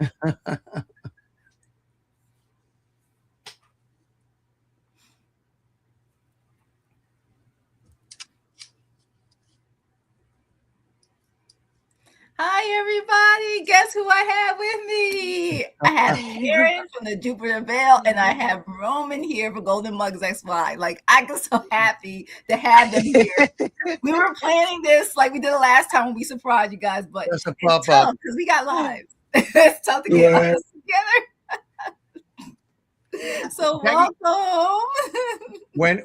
Hi, everybody. Guess who I have with me? I have Caryn from the Jupiter Bell, and I have Roman here for Golden Mugs XY. Like, I get so happy to have them here. We were planning this like we did the last time when we surprised you guys, but That's a it's pop-up. tough because we got lives. It's tough to get us together. So welcome. When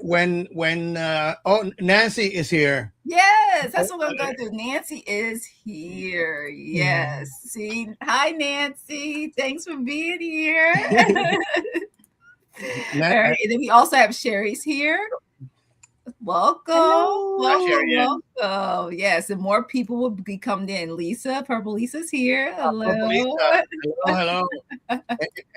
Nancy is here. Yes, that's what we're going to do. Nancy is here. Yes. See, hi Nancy. Thanks for being here. All right, and then we also have Sherry's here. Welcome. Hello. Welcome. Yes, and more people will be coming in. Lisa, Purple Lisa's here. Hello. Hello. And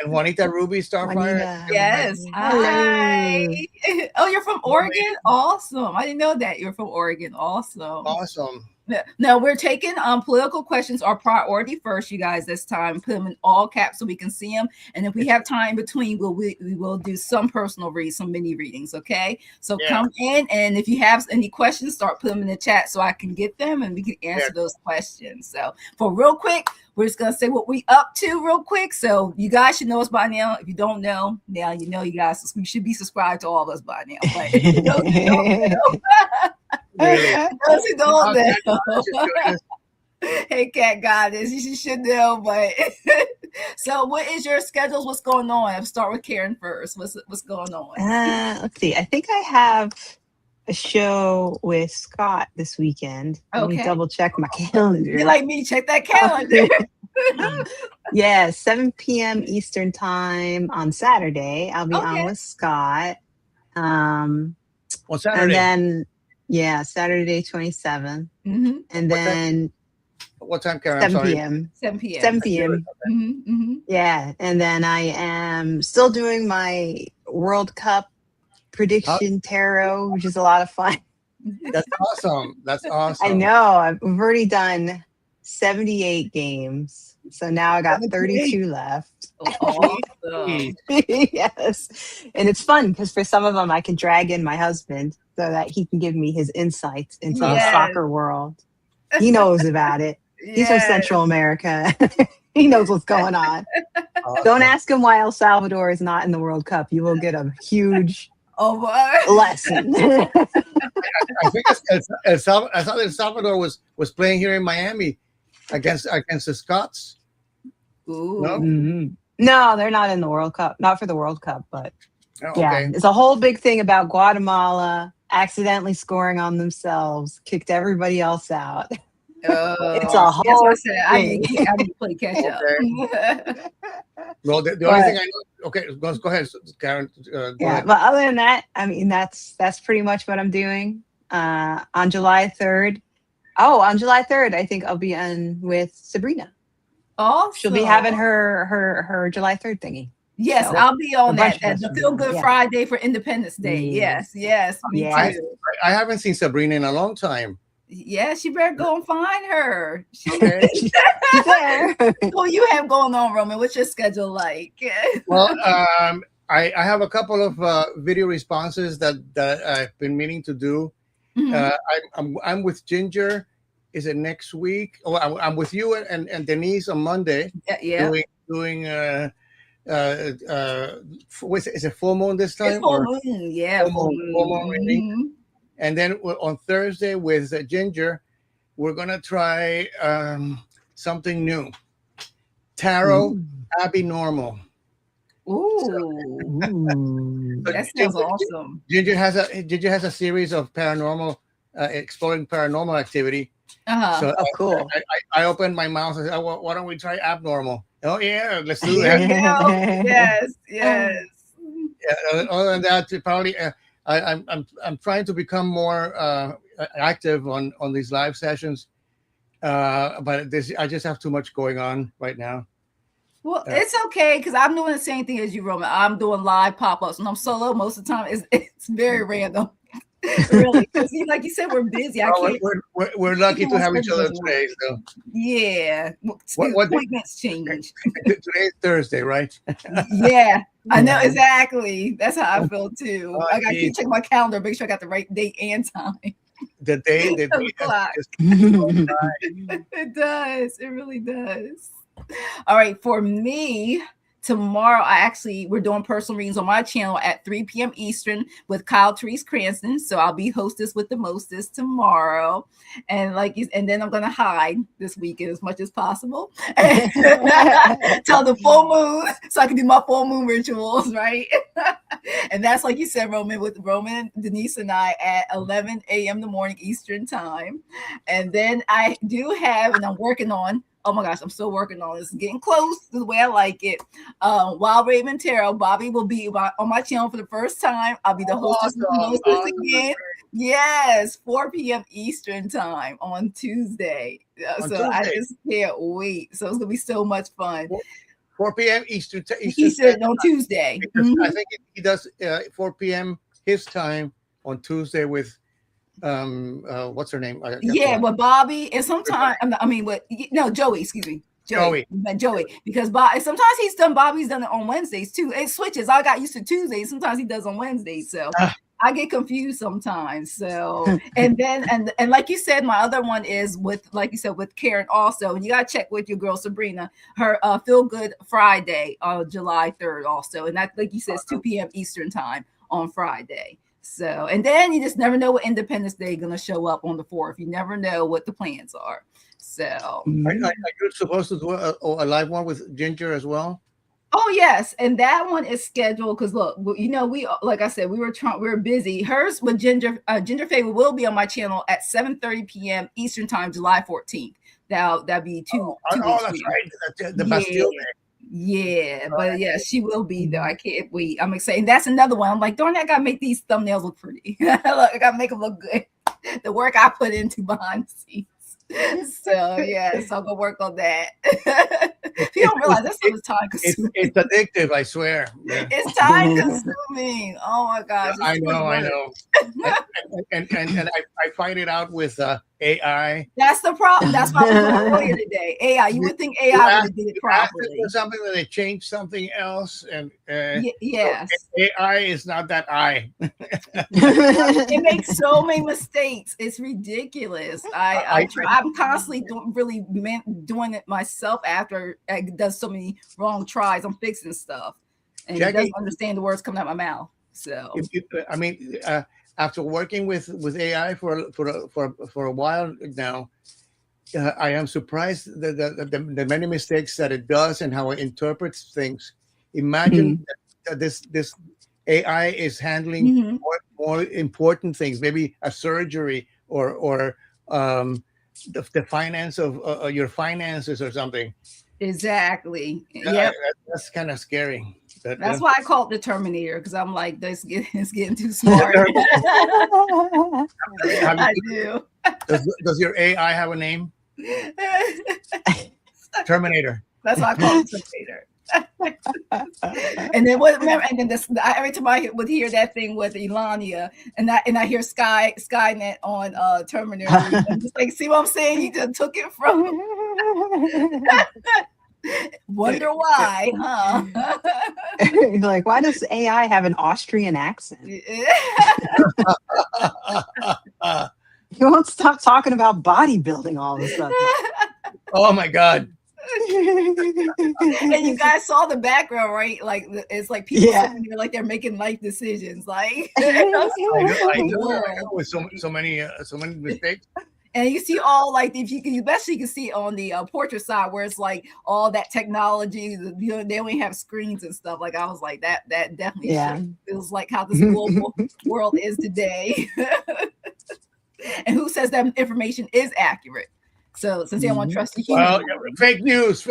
Juanita Ruby Starfire. Yes. Hi. Oh, you're from Oregon? Awesome. I didn't know that. You're from Oregon. Awesome. No, we're taking political questions our priority first, you guys, this time. Put them in all caps so we can see them. And if we have time between, we will do some personal reads, some mini readings, okay? So come in, and if you have any questions, start putting them in the chat so I can get them and we can answer those questions. So for real quick, we're just going to say what we up to real quick. So you guys should know us by now. If you don't know, now you know, you guys. We should be subscribed to all of us by now. But if you don't know. Those who don't know. Hey, Cat Goddess, you should know. But so, what is your schedules? What's going on? I'll start with Caryn first. What's going on? Let's see. I think I have a show with Scott this weekend. Let me double check my calendar. You're like me. Check that calendar. Yeah, 7 p.m. Eastern time on Saturday. I'll be on with Scott. On Saturday. And then. Yeah, Saturday 27th. Mm-hmm. And then what time, Caryn? 7 p.m. 7 p.m. 7 p.m. Mm-hmm. Yeah. And then I am still doing my World Cup prediction tarot, which is a lot of fun. That's awesome. I know. We've already done 78 games. So now I got 32 left. Awesome. Yes. And it's fun because for some of them, I can drag in my husband so that he can give me his insights into the soccer world. He knows about it. He's from Central America. He knows what's going on. Awesome. Don't ask him why El Salvador is not in the World Cup. You will get a huge lesson. I think El Salvador was playing here in Miami against the Scots. Ooh. No? Mm-hmm. No, they're not in the World Cup. Not for the World Cup, but yeah, it's a whole big thing about Guatemala accidentally scoring on themselves, kicked everybody else out. It's a whole thing. I need to play catch up. Well, the only thing I know. Okay, go ahead, Caryn. Go ahead. But other than that, I mean, that's pretty much what I'm doing. On July 3rd. Oh, on July 3rd, I think I'll be on with Sabrina. Oh, she'll be having her July 3rd thingy. Yes, so, I'll be on that. The Feel Good Friday for Independence Day. Yes. Me too. I haven't seen Sabrina in a long time. Yeah, she better go and find her. She's there. What you have going on, Roman? What's your schedule like? Well, I have a couple of video responses that I've been meaning to do. Mm-hmm. I'm with Ginger. Is it next week? Oh, I'm with you and Denise on Monday. Yeah. Doing is it full moon this time? It's full moon. Yeah. Full moon reading. Mm-hmm. And then on Thursday with Ginger, we're gonna try something new. Tarot Abnormal. Ooh. That sounds awesome. Ginger has a series of paranormal, exploring paranormal activity. So cool. I opened my mouth and said, why don't we try abnormal? Oh yeah, let's do that. Yes. Yeah, other than that, probably I'm trying to become more active on these live sessions, but I just have too much going on right now. Well, it's okay because I'm doing the same thing as you, Roman. I'm doing live pop-ups and I'm solo most of the time. It's very random. Really, because like you said, we're busy. I can't. We're lucky to have each other today. So yeah, appointments change. Today's Thursday, right? Yeah, I know exactly. That's how I feel too. I got to keep checking my calendar, make sure I got the right date and time. The day it does. It really does. All right, for me. Tomorrow, we're doing personal readings on my channel at 3 p.m. Eastern with Kyle Therese Cranston. So I'll be hostess with the mostest tomorrow. And and then I'm going to hide this weekend as much as possible till the full moon so I can do my full moon rituals, right? And that's like you said, Roman, with Roman, Denise, and I at 11 a.m. in the morning Eastern time. And then I do have, and I'm working on, oh my gosh, I'm still working on this. Getting close to the way I like it. Wild Raven Tarot, Bobby will be on my channel for the first time. I'll be the hostess again. Yes, 4 p.m. Eastern time on Tuesday. Tuesday. I just can't wait. So it's gonna be so much fun. 4 p.m. Eastern on Tuesday. I think he does 4 p.m. his time on Tuesday with what's her name? With Bobby, and sometimes Joey, excuse me. Joey, because sometimes Bobby's done it on Wednesdays too. It switches. I got used to Tuesdays. Sometimes he does on Wednesdays. So I get confused sometimes. So, and then, and like you said, my other one is with Caryn also. And you got to check with your girl, Sabrina, her Feel Good Friday on July 3rd also. And that, like you said, it's 2 p.m. Eastern time on Friday. So, and then you just never know what Independence Day is going to show up on the 4th. You never know what the plans are. So, are you supposed to do a live one with Ginger as well? Oh yes, and that one is scheduled because look, we like I said, we were busy. Hers with Ginger Favor will be on my channel at 7:30 p.m. Eastern time, July 14th. That'll be two weeks. That's right. The Bastille Day. Yeah, but yeah, she will be there. I can't wait. I'm excited. And that's another one. I'm like, darn, I gotta make these thumbnails look pretty. Look, I gotta make them look good. The work I put into behind the scenes. So yeah, so I'm gonna work on that. You don't realize this is time consuming. It's addictive, I swear. Yeah. It's time consuming. Oh my gosh! I know. and I find it out with AI. That's the problem. That's why we're earlier today. AI. You would think AI would have did it properly. Something that they changed something else, and yes, so AI is not that I. It makes so many mistakes. It's ridiculous. I'm constantly doing it myself after I does so many wrong tries. I'm fixing stuff, and Jackie, it doesn't understand the words coming out of my mouth. So after working with AI for a while now, I am surprised the many mistakes that it does and how it interprets things. Imagine that this AI is handling more important things, maybe a surgery or the finance of your finances or something. Exactly. Yeah, that's kind of scary. That's why I call it the Terminator, because I'm like, it's getting too smart. I do. Does your AI have a name? Terminator. That's why I call it Terminator. And then every time I would hear that thing with Elania, and I hear Skynet on Terminator, I'm just like, see what I'm saying? You just took it from me. Wonder why, huh? Like, why does AI have an Austrian accent? He won't stop talking about bodybuilding all of a sudden. Oh my God. And you guys saw the background, right? Like, it's like people sitting there like they're making life decisions. Like, I know, with so many mistakes. And you see all like, if you can, especially you can see on the portrait side where it's like all that technology. They only have screens and stuff. Like, I was like, that definitely feels like how this global world is today. And who says that information is accurate? So since they don't want to trust the human. Well, fake news.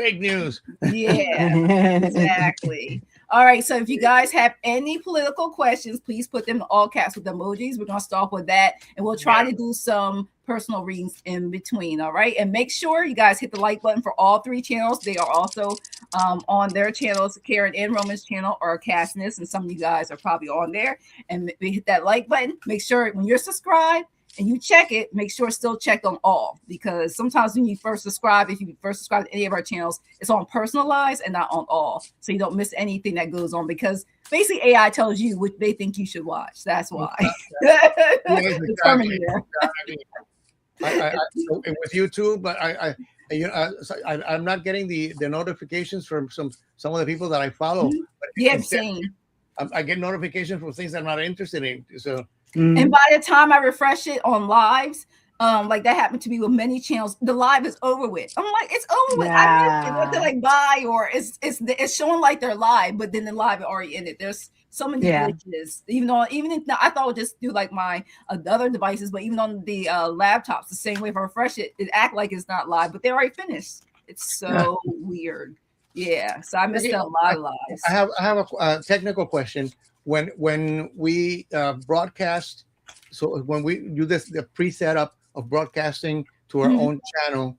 Yeah, exactly. All right. So if you guys have any political questions, please put them in all caps with emojis. We're going to start with that. And we'll try to do some personal readings in between. All right. And make sure you guys hit the like button for all 3 channels. They are also on their channels, Caryn and Roman's channel, or Cassness. And some of you guys are probably on there. And hit that like button. Make sure when you're subscribed and you check it, make sure it's still checked on all, because sometimes when you first subscribe, if you first subscribe to any of our channels, it's on personalized and not on all, so you don't miss anything that goes on, because basically AI tells you what they think you should watch. That's why. With YouTube, but I'm not getting the notifications from some of the people that I follow. Yeah, same. I get notifications from things I'm not interested in. So. And by the time I refresh it on lives, like that happened to me with many channels, the live is over with. I'm like, it's over with. I don't to like buy, or it's showing like they're live, but then the live already ended. There's so many glitches. Even if I thought it would just do like my other devices, but even on the laptops, the same way. If I refresh it, it act like it's not live, but they already finished. It's so weird. Yeah, so I missed out a lot of lives. I have a technical question. When we broadcast, so when we do the pre-setup of broadcasting to our own channel,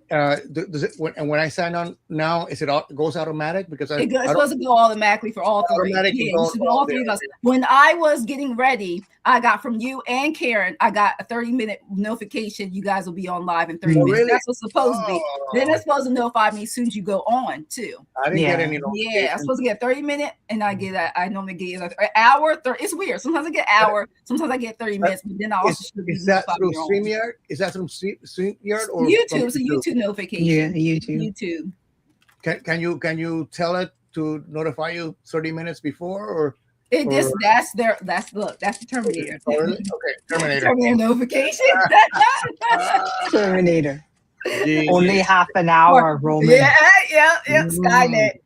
does it, when I sign on now, it goes automatic? Because it's supposed to go automatically for all 3. All 3 of us. When I was getting ready, I got from you and Caryn, I got a 30-minute notification. You guys will be on live in 30 minutes. Really? That's what's supposed to be. Then it's supposed to notify me as soon as you go on too. I didn't get any notification. Yeah, I'm supposed to get a 30-minute, and I get that. I normally get an hour. It's weird. Sometimes I get an hour. Sometimes I get 30 minutes. But then I also is that through StreamYard? Is that from StreamYard or YouTube? It's a YouTube notification. Yeah, YouTube. Can you tell it to notify you 30 minutes before, or? That's the Terminator. Oh, really? Okay, Terminator. Terminator notification. Terminator. Only half an hour, Roman. Yeah. Skynet.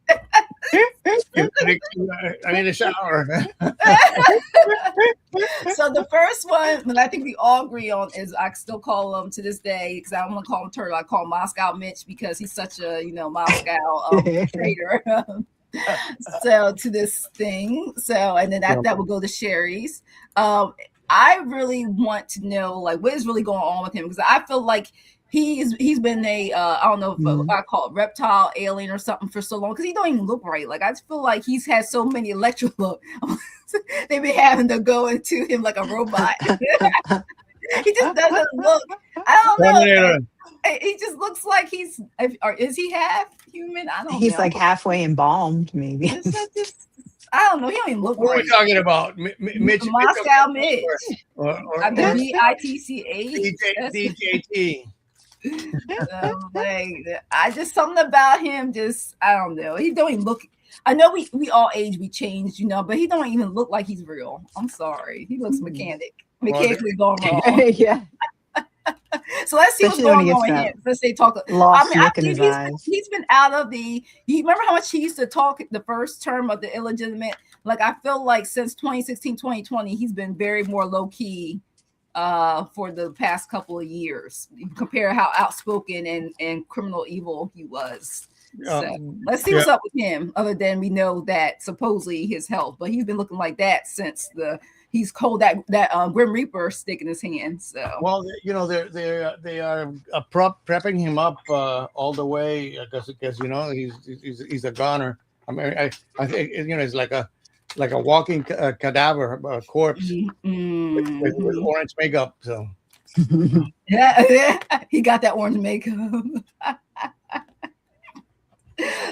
I need a shower. So the first one that I think we all agree on is, I still call him to this day, because I don't want to call him Turtle. I call him Moscow Mitch, because he's such a Moscow traitor. So to this thing. So, and then that will go to Sherry's. I really want to know, like, what is really going on with him, because I feel like he's been a I don't know if I call it reptile, alien, or something for so long, because he don't even look right. Like, I just feel like he's had so many look. They've been having to go into him like a robot. He just doesn't look. I don't know. He just looks like is he half human? I don't know. He's like halfway embalmed, maybe. I don't know. He don't even look What right. are we talking about? Mitch. Moscow Mitch. DJT. I just, something about him, just, I don't know. He don't even look. I know we all age, we changed, but he don't even look like he's real. I'm sorry. He looks mechanically going wrong. Yeah. So let's see what's going on with him. Let's say talk. He's been out of the. You remember how much he used to talk the first term of the illegitimate? Like, I feel like since 2016, 2020, he's been very more low key for the past couple of years. Compare how outspoken and criminal evil he was. So let's see what's up with him. Other than we know that supposedly his health, but he's been looking like that since he's cold that Grim Reaper stick in his hand. So they are prepping him up all the way, because he's a goner. I mean, I think it's like a walking cadaver, a corpse with orange makeup. So yeah, he got that orange makeup.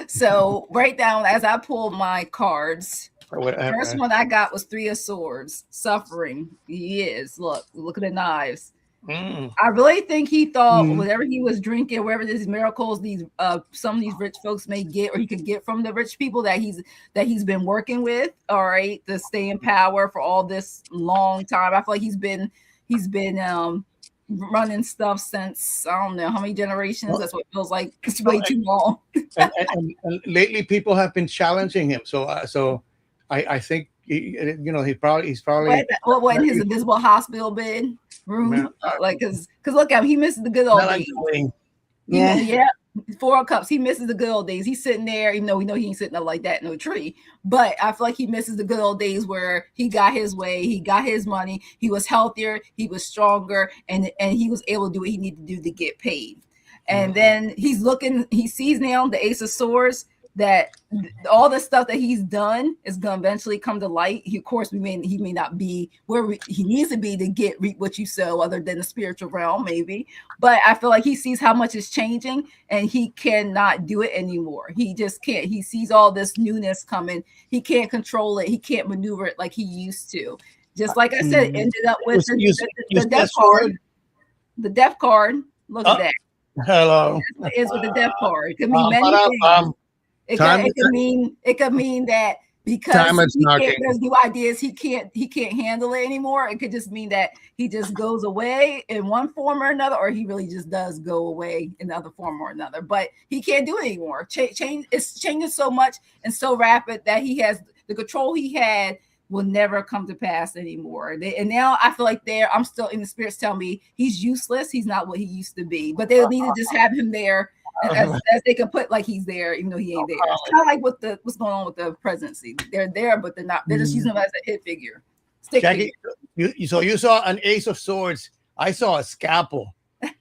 So right down as I pulled my cards. First one I got was 3 of Swords. Suffering. He is. Look at the knives. I really think he thought whatever he was drinking, wherever these miracles, some of these rich folks may get, or he could get from the rich people that he's been working with, all right, to stay in power for all this long time. I feel like he's been running stuff since, I don't know how many generations. That's what it feels like. It's way too long. and lately people have been challenging him. So I think he's probably what in his invisible hospital bed room, like because look at him, he misses the good old days. Yeah. Four of Cups. He misses the good old days. He's sitting there, even though we know he ain't sitting up like that in no tree. But I feel like he misses the good old days where he got his way, he got his money, he was healthier, he was stronger, and he was able to do what he needed to do to get paid. And then he's looking, he sees now the Ace of Swords, that all the stuff that he's done is going to eventually come to light. He, of course, he may not be where he needs to be to reap what you sow, other than the spiritual realm, maybe. But I feel like he sees how much is changing, and he cannot do it anymore. He just can't. He sees all this newness coming. He can't control it. He can't maneuver it like he used to. Just like I said, it ended up with the death card. The death card. Look at that. Hello. It's with the death card. It could mean many things. It could mean that because there's new ideas, he can't handle it anymore. It could just mean that he just goes away in one form or another, or he really just does go away in another form or another. But he can't do it anymore. It's changing so much and so rapid that he has the control he had will never come to pass anymore. And now I feel like I'm still in the spirits telling me he's useless. He's not what he used to be. But they need to just have him there. As they can put like he's there, even though he ain't there. It's kind of like what's going on with the presidency. They're there, but they're not. They're just using him as a hit figure. Jackie, you saw an Ace of Swords. I saw a scalpel. Caryn,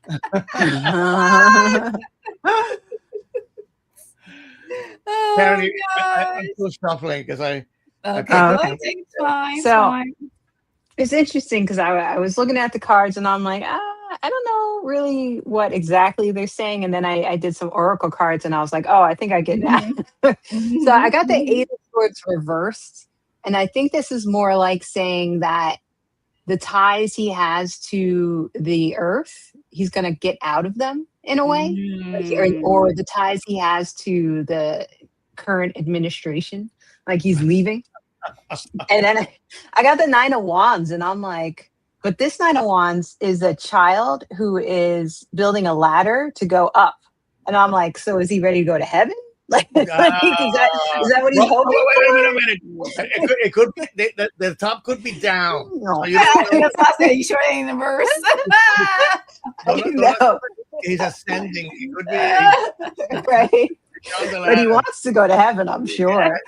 I'm still shuffling because I. Okay. It's fine. Fine. It's interesting because I was looking at the cards and I'm like, I don't know really what exactly they're saying. And then I did some oracle cards and I was like, oh, I think I get that. So I got the Eight of Swords reversed. And I think this is more like saying that the ties he has to the earth, he's going to get out of them in a way, or the ties he has to the current administration, like he's leaving. And then I got the Nine of Wands and I'm like, but this Nine of Wands is a child who is building a ladder to go up. And I'm like, so is he ready to go to heaven? Like, is that what he's hoping? Wait a minute. It could be, the top could be down. No. So you sure it ain't the verse? No. He's ascending. He could be. Right. But he wants to go to heaven, I'm sure.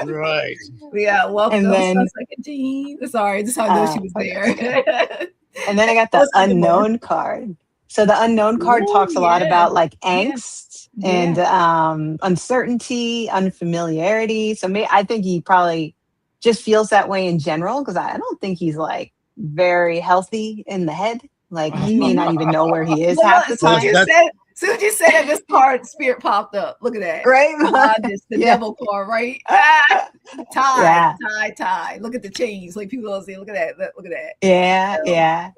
Right. Yeah, welcome. And then, sorry, just how I know she was there. And then I got the unknown card. So the unknown card talks a lot about like angst and uncertainty, unfamiliarity. So I think he probably just feels that way in general, because I don't think he's like very healthy in the head. Like he may not even know where he is half the time. Soon as you said that, this card spirit popped up. Look at that. Right? The devil card, right? Tie. Look at the chains. Like people will say, look at that. Look at that. Yeah.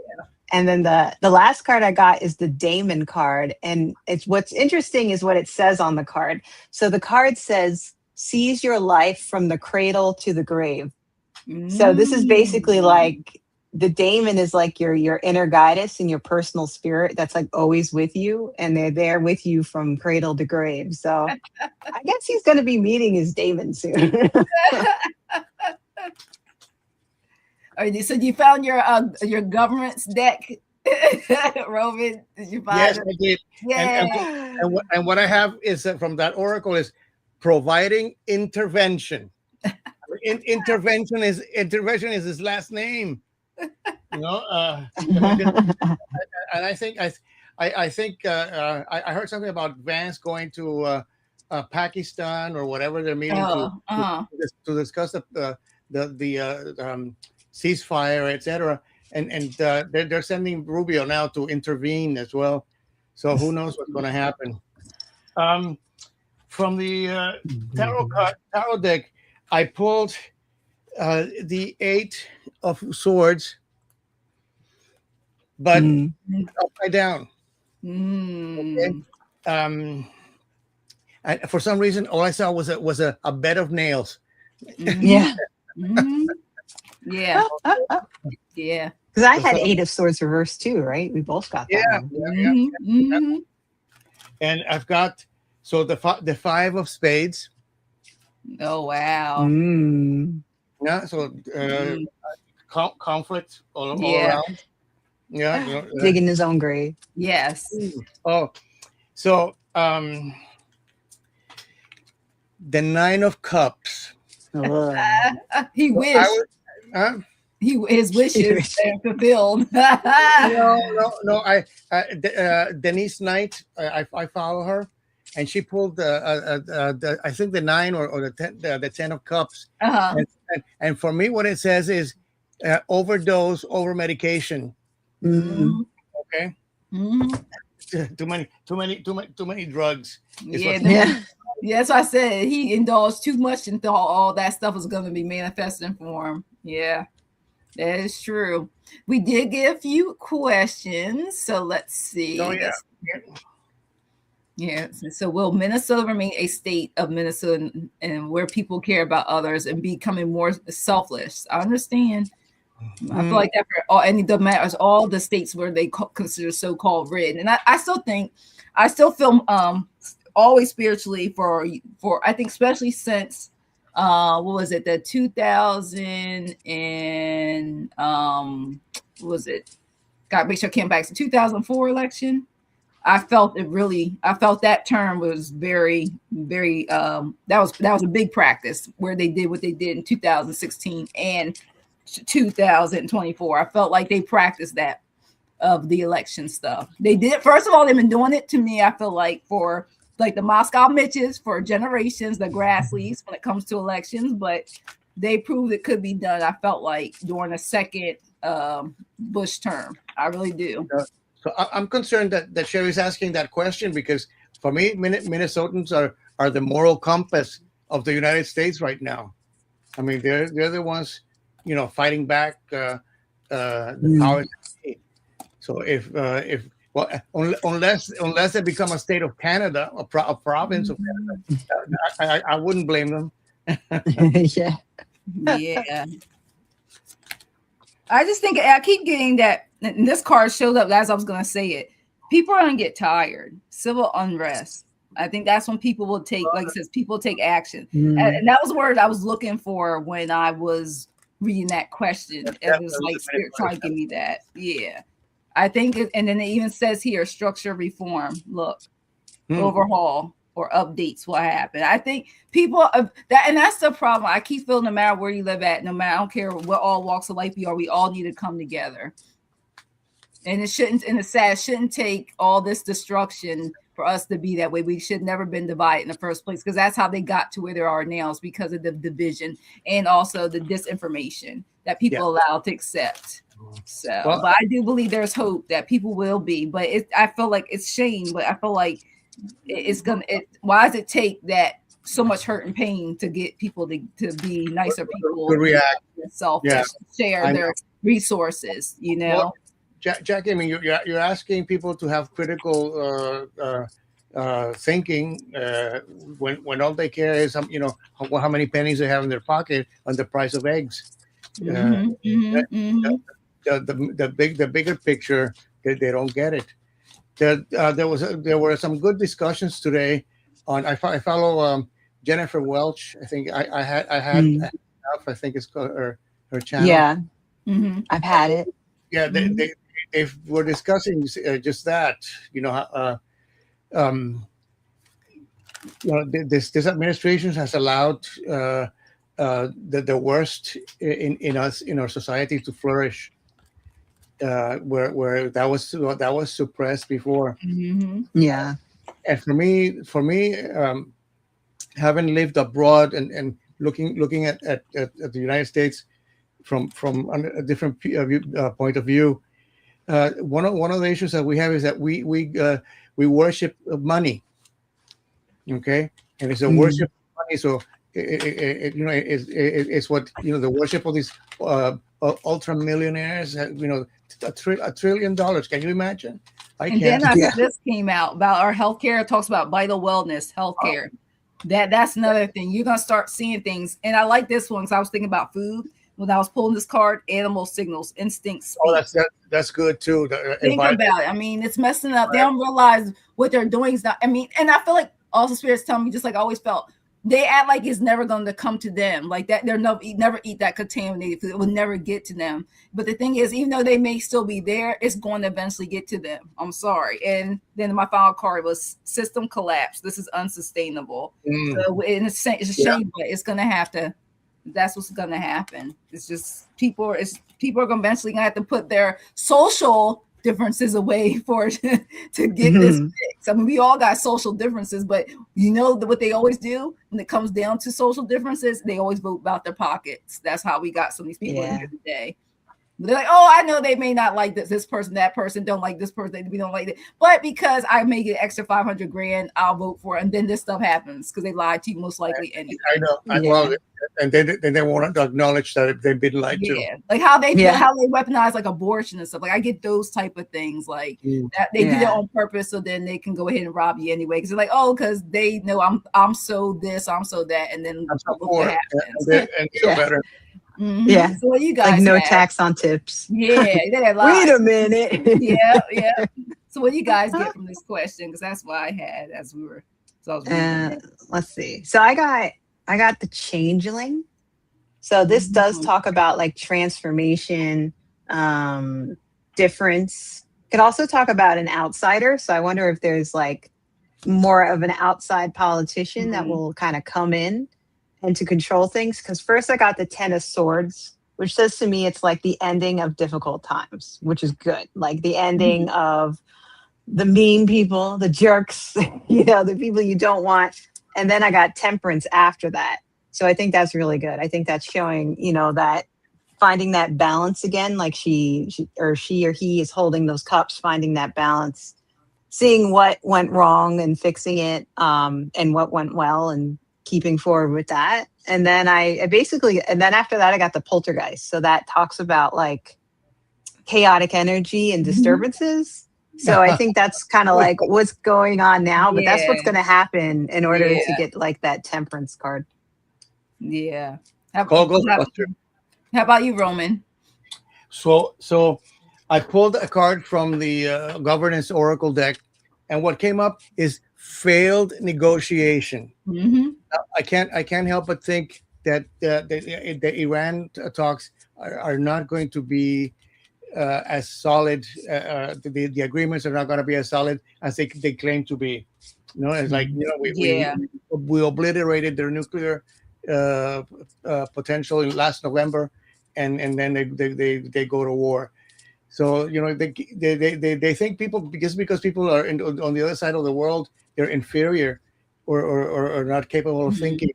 And then the last card I got is the Daemon card. And what's interesting is what it says on the card. So the card says, seize your life from the cradle to the grave. So this is basically like, the daemon is like your inner goddess and your personal spirit that's like always with you, and they're there with you from cradle to grave. So I guess he's going to be meeting his daemon soon. So you found your government's deck, Roman? Did you find Yes, it? I did. Yeah. And what I have is from that oracle is providing intervention. Intervention is his last name. You know, and I think I heard something about Vance going to Pakistan or whatever they're meeting to discuss the ceasefire, etc. And they're sending Rubio now to intervene as well. So who knows what's going to happen? From the tarot deck, I pulled the Eight of Swords, but upside down. Okay. And for some reason, all I saw was a bed of nails. Yeah. Yeah. Yeah. Because I had Eight of Swords reversed too, right? We both got that. Yeah. And I've got the Five of Spades. Oh wow. Yeah. So conflict all around. Yeah. Digging his own grave. Yes. Oh, So the Nine of Cups. He wished. His wishes are fulfilled. No. Denise Knight. I follow her, and she pulled I think the 9 or the 10 of Cups. And for me, what it says is overdose, over medication. Mm-hmm. Okay. Mm-hmm. Too many drugs. Yes, I said he indulged too much and thought all that stuff was going to be manifesting for him. Yeah, that is true. We did get a few questions, so let's see. Oh, yeah. Yes. So will Minnesota remain a state of Minnesota and where people care about others and becoming more selfless? I understand. I feel like that for all, and it doesn't matter, all the states where they consider so-called red. And I still feel always spiritually for I think especially since what was it, the 2000 and what was it? Gotta make sure I came back to 2004 election. I felt that term was very, very that was a big practice where they did what they did in 2016 and 2024. I felt like they practiced that of the election stuff. They did. First of all, they've been doing it to me. I feel like for like the Moscow Mitches for generations, the Grassleys when it comes to elections, but they proved it could be done. I felt like during the second Bush term. I really do. So I'm concerned that Sherry's asking that question because for me, Minnesotans are the moral compass of the United States right now. I mean, they're the ones, fighting back the powers. So unless they become a state of Canada, a province of Canada, I wouldn't blame them. Yeah. I just think I keep getting that. And this card showed up as I was going to say it. People are going to get tired. Civil unrest. I think that's when people will take, like it says, people take action. And that was the word I was looking for when I was reading that question. It was like Spirit trying to give me that. Yeah. I think, and then it even says here, structure reform. Look, overhaul or updates will happen. I think people and that's the problem. I keep feeling no matter where you live at, no matter, I don't care what all walks of life you are, we all need to come together. And it shouldn't take all this destruction for us to be that way. We should never been divided in the first place because that's how they got to where they are now, is because of the division and also the disinformation that people allow to accept. So, but I do believe there's hope that people will be. But I feel like it's shame. But I feel like why does it take that so much hurt and pain to get people to be nicer people, to react, selfish, share their resources? Well, Jackie, I mean, you're asking people to have critical thinking when all they care is how many pennies they have in their pocket on the price of eggs. The bigger picture, they don't get it. There were some good discussions today on. I follow Jennifer Welch. I think I had I think it's called her channel. Yeah, I've had it. Yeah, they were discussing just that. This administration has allowed the worst in our society to flourish. Where that was suppressed before. Yeah. And for me, having lived abroad and looking at the United States from a different point of view, one of the issues that we have is that we worship money. Okay, and it's a worship of money. So it's what the worship of these ultra millionaires. $1 trillion. Can you imagine? Then after this came out about our healthcare, it talks about vital wellness, healthcare. That's another thing. You're gonna start seeing things, and I like this one because I was thinking about food when I was pulling this card. Animal signals, instincts. That's good too. Think about it. I mean, it's messing up. Right. They don't realize what they're doing is not. I mean, and I feel like also spirits tell me, just like I always felt, they act like it's never going to come to them, like that. They're never eat that contaminated food. It will never get to them. But the thing is, even though they may still be there, it's going to eventually get to them. I'm sorry. And then my final card was system collapse. This is unsustainable. So it's a shame, but it's going to have to. That's what's going to happen. It's just people are eventually going to have to put their social differences away for to get this fixed. I mean, we all got social differences, but you know what they always do when it comes down to social differences? They always vote about their pockets. That's how we got some of these people in here today. They're like, oh, I know they may not like this person, that person don't like this person, we don't like it. But because I may get extra $500,000, I'll vote for it. And then this stuff happens because they lied to you most likely anyway. I know. Well, and then they won't acknowledge that they've been lied to. Like how they weaponize like abortion and stuff. Like I get those type of things like that they do that on purpose, so then they can go ahead and rob you anyway. Because they're like, oh, because they know I'm so this, I'm so that, and then I'm so poor and so better. Mm-hmm. Yeah. So what you guys like no tax on tips. Yeah. Wait a minute. Yeah. So what do you guys get from this question? Because that's what I had as we were. So I was let's see. So I got the changeling. So this does talk about like transformation, difference. Could also talk about an outsider. So I wonder if there's like more of an outside politician that will kind of come in and to control things. Because first I got the 10 of Swords, which says to me it's like the ending of difficult times, which is good. Like the ending of the mean people, the jerks, the people you don't want. And then I got Temperance after that. So I think that's really good. I think that's showing, that finding that balance again, like she or he is holding those cups, finding that balance, seeing what went wrong and fixing it, and what went well and keeping forward with that. And then and then after that, I got the Poltergeist. So that talks about like chaotic energy and disturbances. So I think that's kind of like what's going on now, but that's what's going to happen in order to get like that Temperance card. Yeah. How about you, Roman? So I pulled a card from the Governance Oracle deck, and what came up is failed negotiation. I can't help but think that the Iran talks are not going to be as solid. The agreements are not going to be as solid as they claim to be. It's like we obliterated their nuclear potential in last November, and then they go to war. So they think people because people are on the other side of the world, they're inferior or not capable of thinking.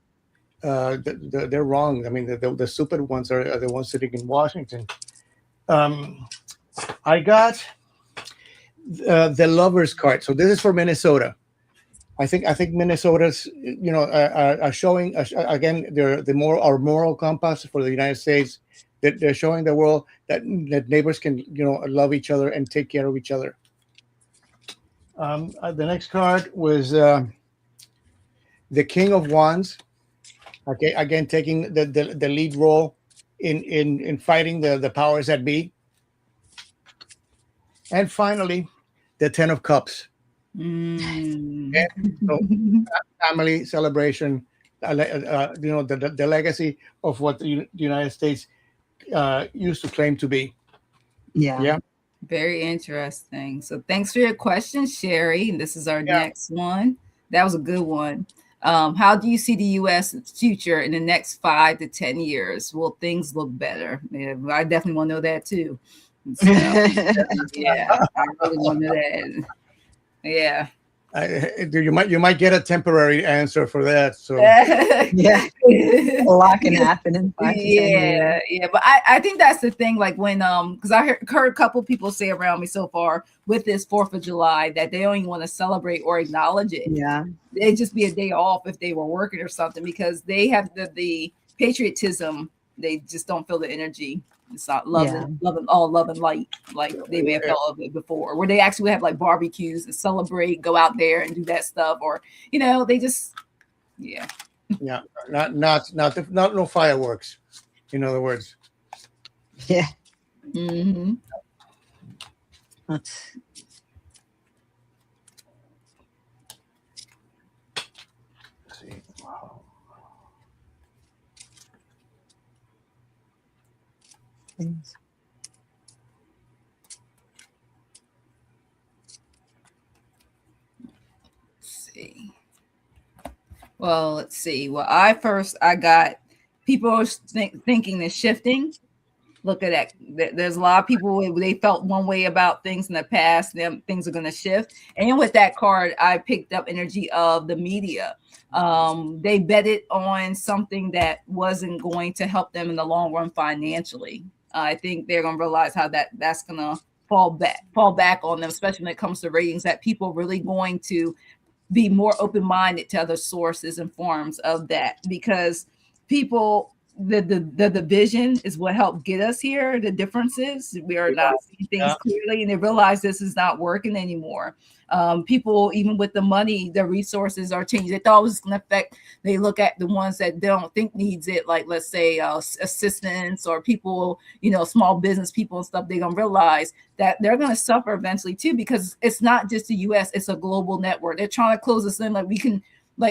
They're wrong. I mean, the stupid ones are the ones sitting in Washington. I got the Lovers card. So this is for Minnesota. I think Minnesota's are showing again our moral compass for the United States. That they're showing the world that neighbors can love each other and take care of each other. The next card was the King of Wands. Okay, again taking the lead role in fighting the powers that be. And finally, the 10 of Cups. So, family celebration, the legacy of what the United States used to claim to be. Yeah. Very interesting. So thanks for your question, Sherry. And this is our next one. That was a good one. How do you see the U.S. future in the next 5 to 10 years? Will things look better? Yeah, I definitely want to know that too. So, I really want to know that. Yeah. You might get a temporary answer for that. So a lot can happen in 5 to 10 years. But I think that's the thing. Like when because I heard a couple people say around me so far with this 4th of July that they don't even want to celebrate or acknowledge it. Yeah, it'd just be a day off if they were working or something because they have the patriotism. They just don't feel the energy. It's not love and light like they may have felt of it before, where they actually have like barbecues and celebrate, go out there and do that stuff, or they just not no fireworks. In other words, Let's see. Wow. Let's see. Well, let's see. Well, I got people thinking the shifting. Look at that. There's a lot of people, they felt one way about things in the past, and things are going to shift. And with that card, I picked up energy of the media. They betted on something that wasn't going to help them in the long run financially. I think they're going to realize how that's going to fall back on them, especially when it comes to ratings, that people are really going to be more open-minded to other sources and forms of that, because people, the division is what helped get us here. The differences, we are not seeing things clearly, and they realize this is not working anymore. People, even with the money, the resources are changing. They thought it was going to affect. They look at the ones that they don't think needs it, like let's say assistants or people, small business people and stuff. They're going to realize that they're going to suffer eventually too, because it's not just the U.S., it's a global network. They're trying to close us in,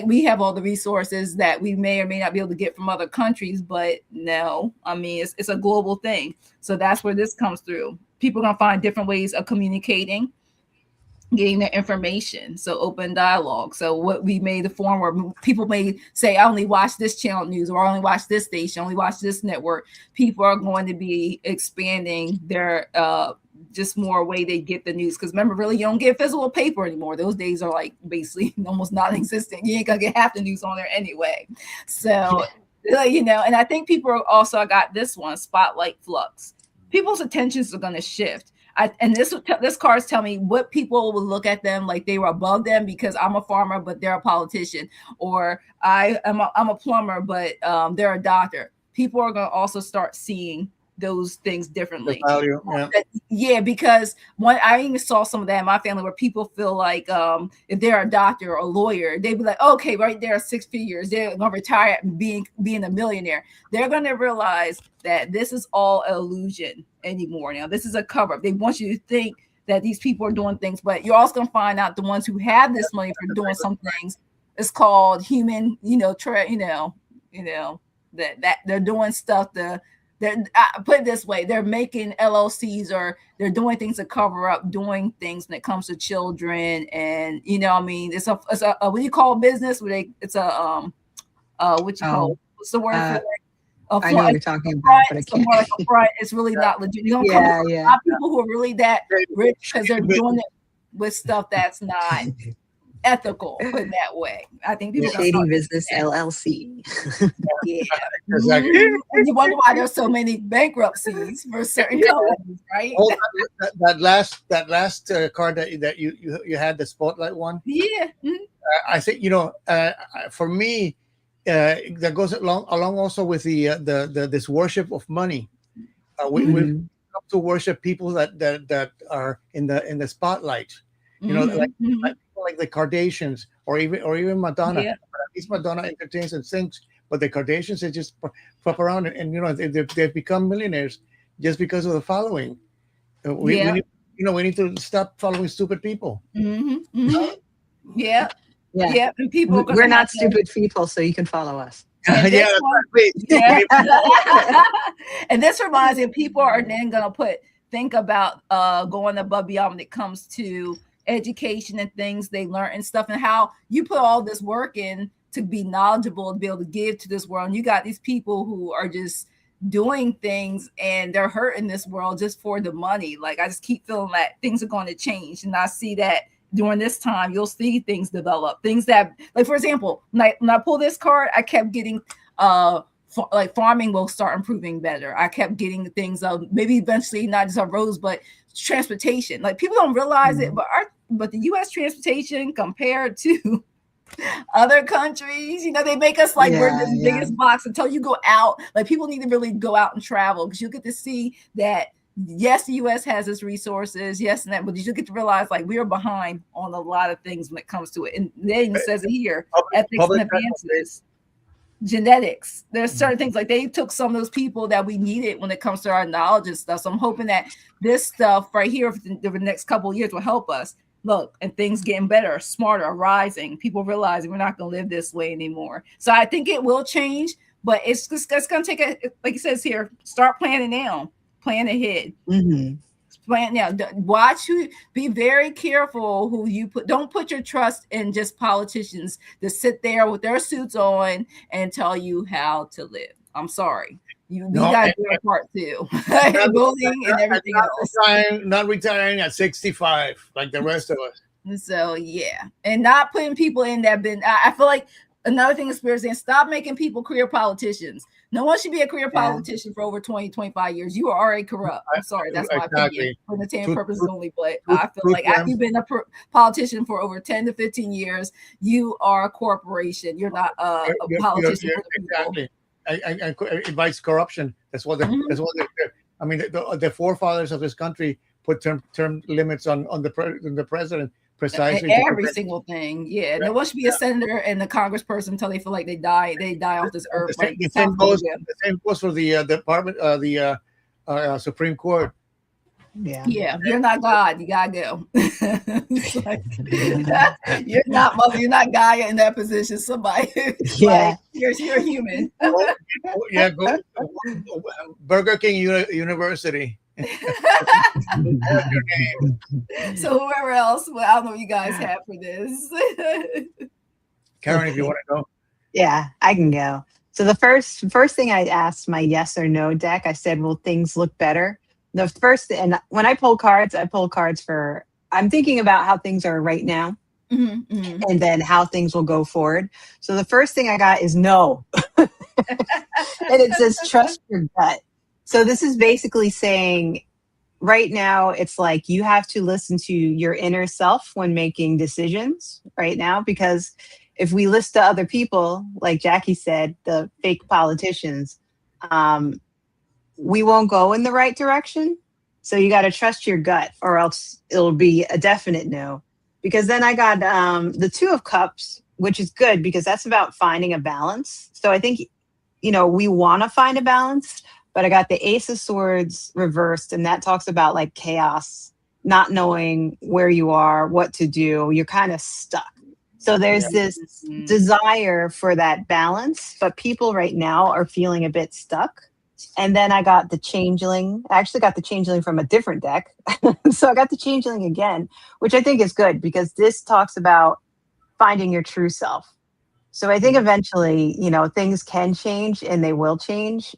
we have all the resources that we may or may not be able to get from other countries, but no, I mean, it's a global thing. So that's where this comes through. People are going to find different ways of communicating, getting their information. So open dialogue. So what we made the form where people may say, I only watch this channel news, or I only watch this station, only watch this network. People are going to be expanding their just more way they get the news. Because remember, really, you don't get physical paper anymore. Those days are like basically almost non-existent. You ain't gonna get half the news on there anyway. So and I think people are also, I got this one, spotlight flux. People's attentions are going to shift. And this cards tell me what people will look at them like they were above them, because I'm a farmer, but they're a politician, or I'm a plumber, but they're a doctor. People are going to also start seeing those things differently. Because I even saw some of that in my family, where people feel like if they're a doctor or a lawyer, they'd be like, okay, right there, 6 figures, they're gonna retire being a millionaire. They're gonna realize that this is all an illusion anymore. Now this is a cover up. They want you to think that these people are doing things, but you're also gonna find out the ones who have this money for doing some things, it's called human, that they're doing stuff put it this way, they're making LLCs, or they're doing things to cover up doing things when it comes to children. And it's a what do you call business where it's a what you call, what's the word for it? I know what you're talking about, but I can't. Like a front. It's really not legit. You don't come across a lot of people who are really that rich because they're doing it with stuff that's not ethical, put it that way. I think people Shady Business LLC. Yeah. Exactly. And you wonder why there's so many bankruptcies for certain companies, right? Oh, that last card that you had, the spotlight one. Yeah. Mm-hmm. I think for me, that goes along also with the this worship of money. We come to worship people that are in the spotlight. Like the Kardashians, or even Madonna. Yeah. At least Madonna entertains and sings, but the Kardashians, they just flop around, and they've become millionaires just because of the following. We need to stop following stupid people. Mm-hmm. Mm-hmm. Yeah. And people, we're not stupid people, so you can follow us. And and this reminds me, people are then gonna think about going above beyond when it comes to education and things they learn and stuff, and how you put all this work in to be knowledgeable, to be able to give to this world. And you got these people who are just doing things and they're hurting this world just for the money. Like, I just keep feeling that things are going to change. And I see that during this time, you'll see things develop. Things that, like, for example, when I pull this card, I kept getting like farming will start improving better. I kept getting things of maybe eventually not just on roads, but transportation. Like, people don't realize it, but the U.S. transportation compared to other countries, they make us like we're the biggest box until you go out. Like, people need to really go out and travel, because you get to see that yes, the U.S. has its resources, yes, and that, but you get to realize like we are behind on a lot of things when it comes to it. And then it says it here, ethics and advances. Genetics. There's certain things, like they took some of those people that we needed when it comes to our knowledge and stuff. So I'm hoping that this stuff right here for the next couple of years will help us look, and things getting better, smarter, rising, people realizing we're not going to live this way anymore. So I think it will change, but it's going to take like it says here, start planning now. Plan ahead. Mm-hmm. Plan now. Watch who. Be very careful who you put. Don't put your trust in just politicians that sit there with their suits on and tell you how to live. I'm sorry. You got your part too. Bullying and everything else. Not retiring at 65 like the rest of us. So yeah, and not putting people in that bin. I feel like another thing is saying, stop making people career politicians. No one should be a career politician for over 20, 25 years. You are already corrupt. I'm sorry, that's my opinion for entertainment purposes only. But I feel like after you've been a politician for over 10 to 15 years, you are a corporation. You're not a politician for the people. Exactly. I invites corruption. That's what. I mean, the forefathers of this country put term limits on the president. Precisely every single thing. Yeah. No one should be a senator and a congressperson until they feel like they die off this earth. The same goes for the department, the Supreme Court. Yeah. You're not God. You gotta go. Like, you're not Gaia in that position. Somebody. Yeah. You're human. Yeah. Go Burger King University. So whoever else, I don't know what you guys have for this. Caryn, if you want to go. Yeah, I can go. So the first thing I asked my yes or no deck, I said, will things look better? The first, and when I pull cards for, I'm thinking about how things are right now, and then how things will go forward. So the first thing I got is no. And it says trust your gut. So this is basically saying right now, it's like you have to listen to your inner self when making decisions right now, because if we listen to other people, like Jackie said, the fake politicians, we won't go in the right direction. So you got to trust your gut, or else it'll be a definite no. Because then I got the Two of Cups, which is good because that's about finding a balance. So I think, we want to find a balance. But I got the Ace of Swords reversed, and that talks about like chaos, not knowing where you are, what to do. You're kind of stuck. So there's this desire for that balance, but people right now are feeling a bit stuck. And then I got the Changeling. I actually got the Changeling from a different deck. So I got the Changeling again, which I think is good because this talks about finding your true self. So I think eventually, things can change and they will change.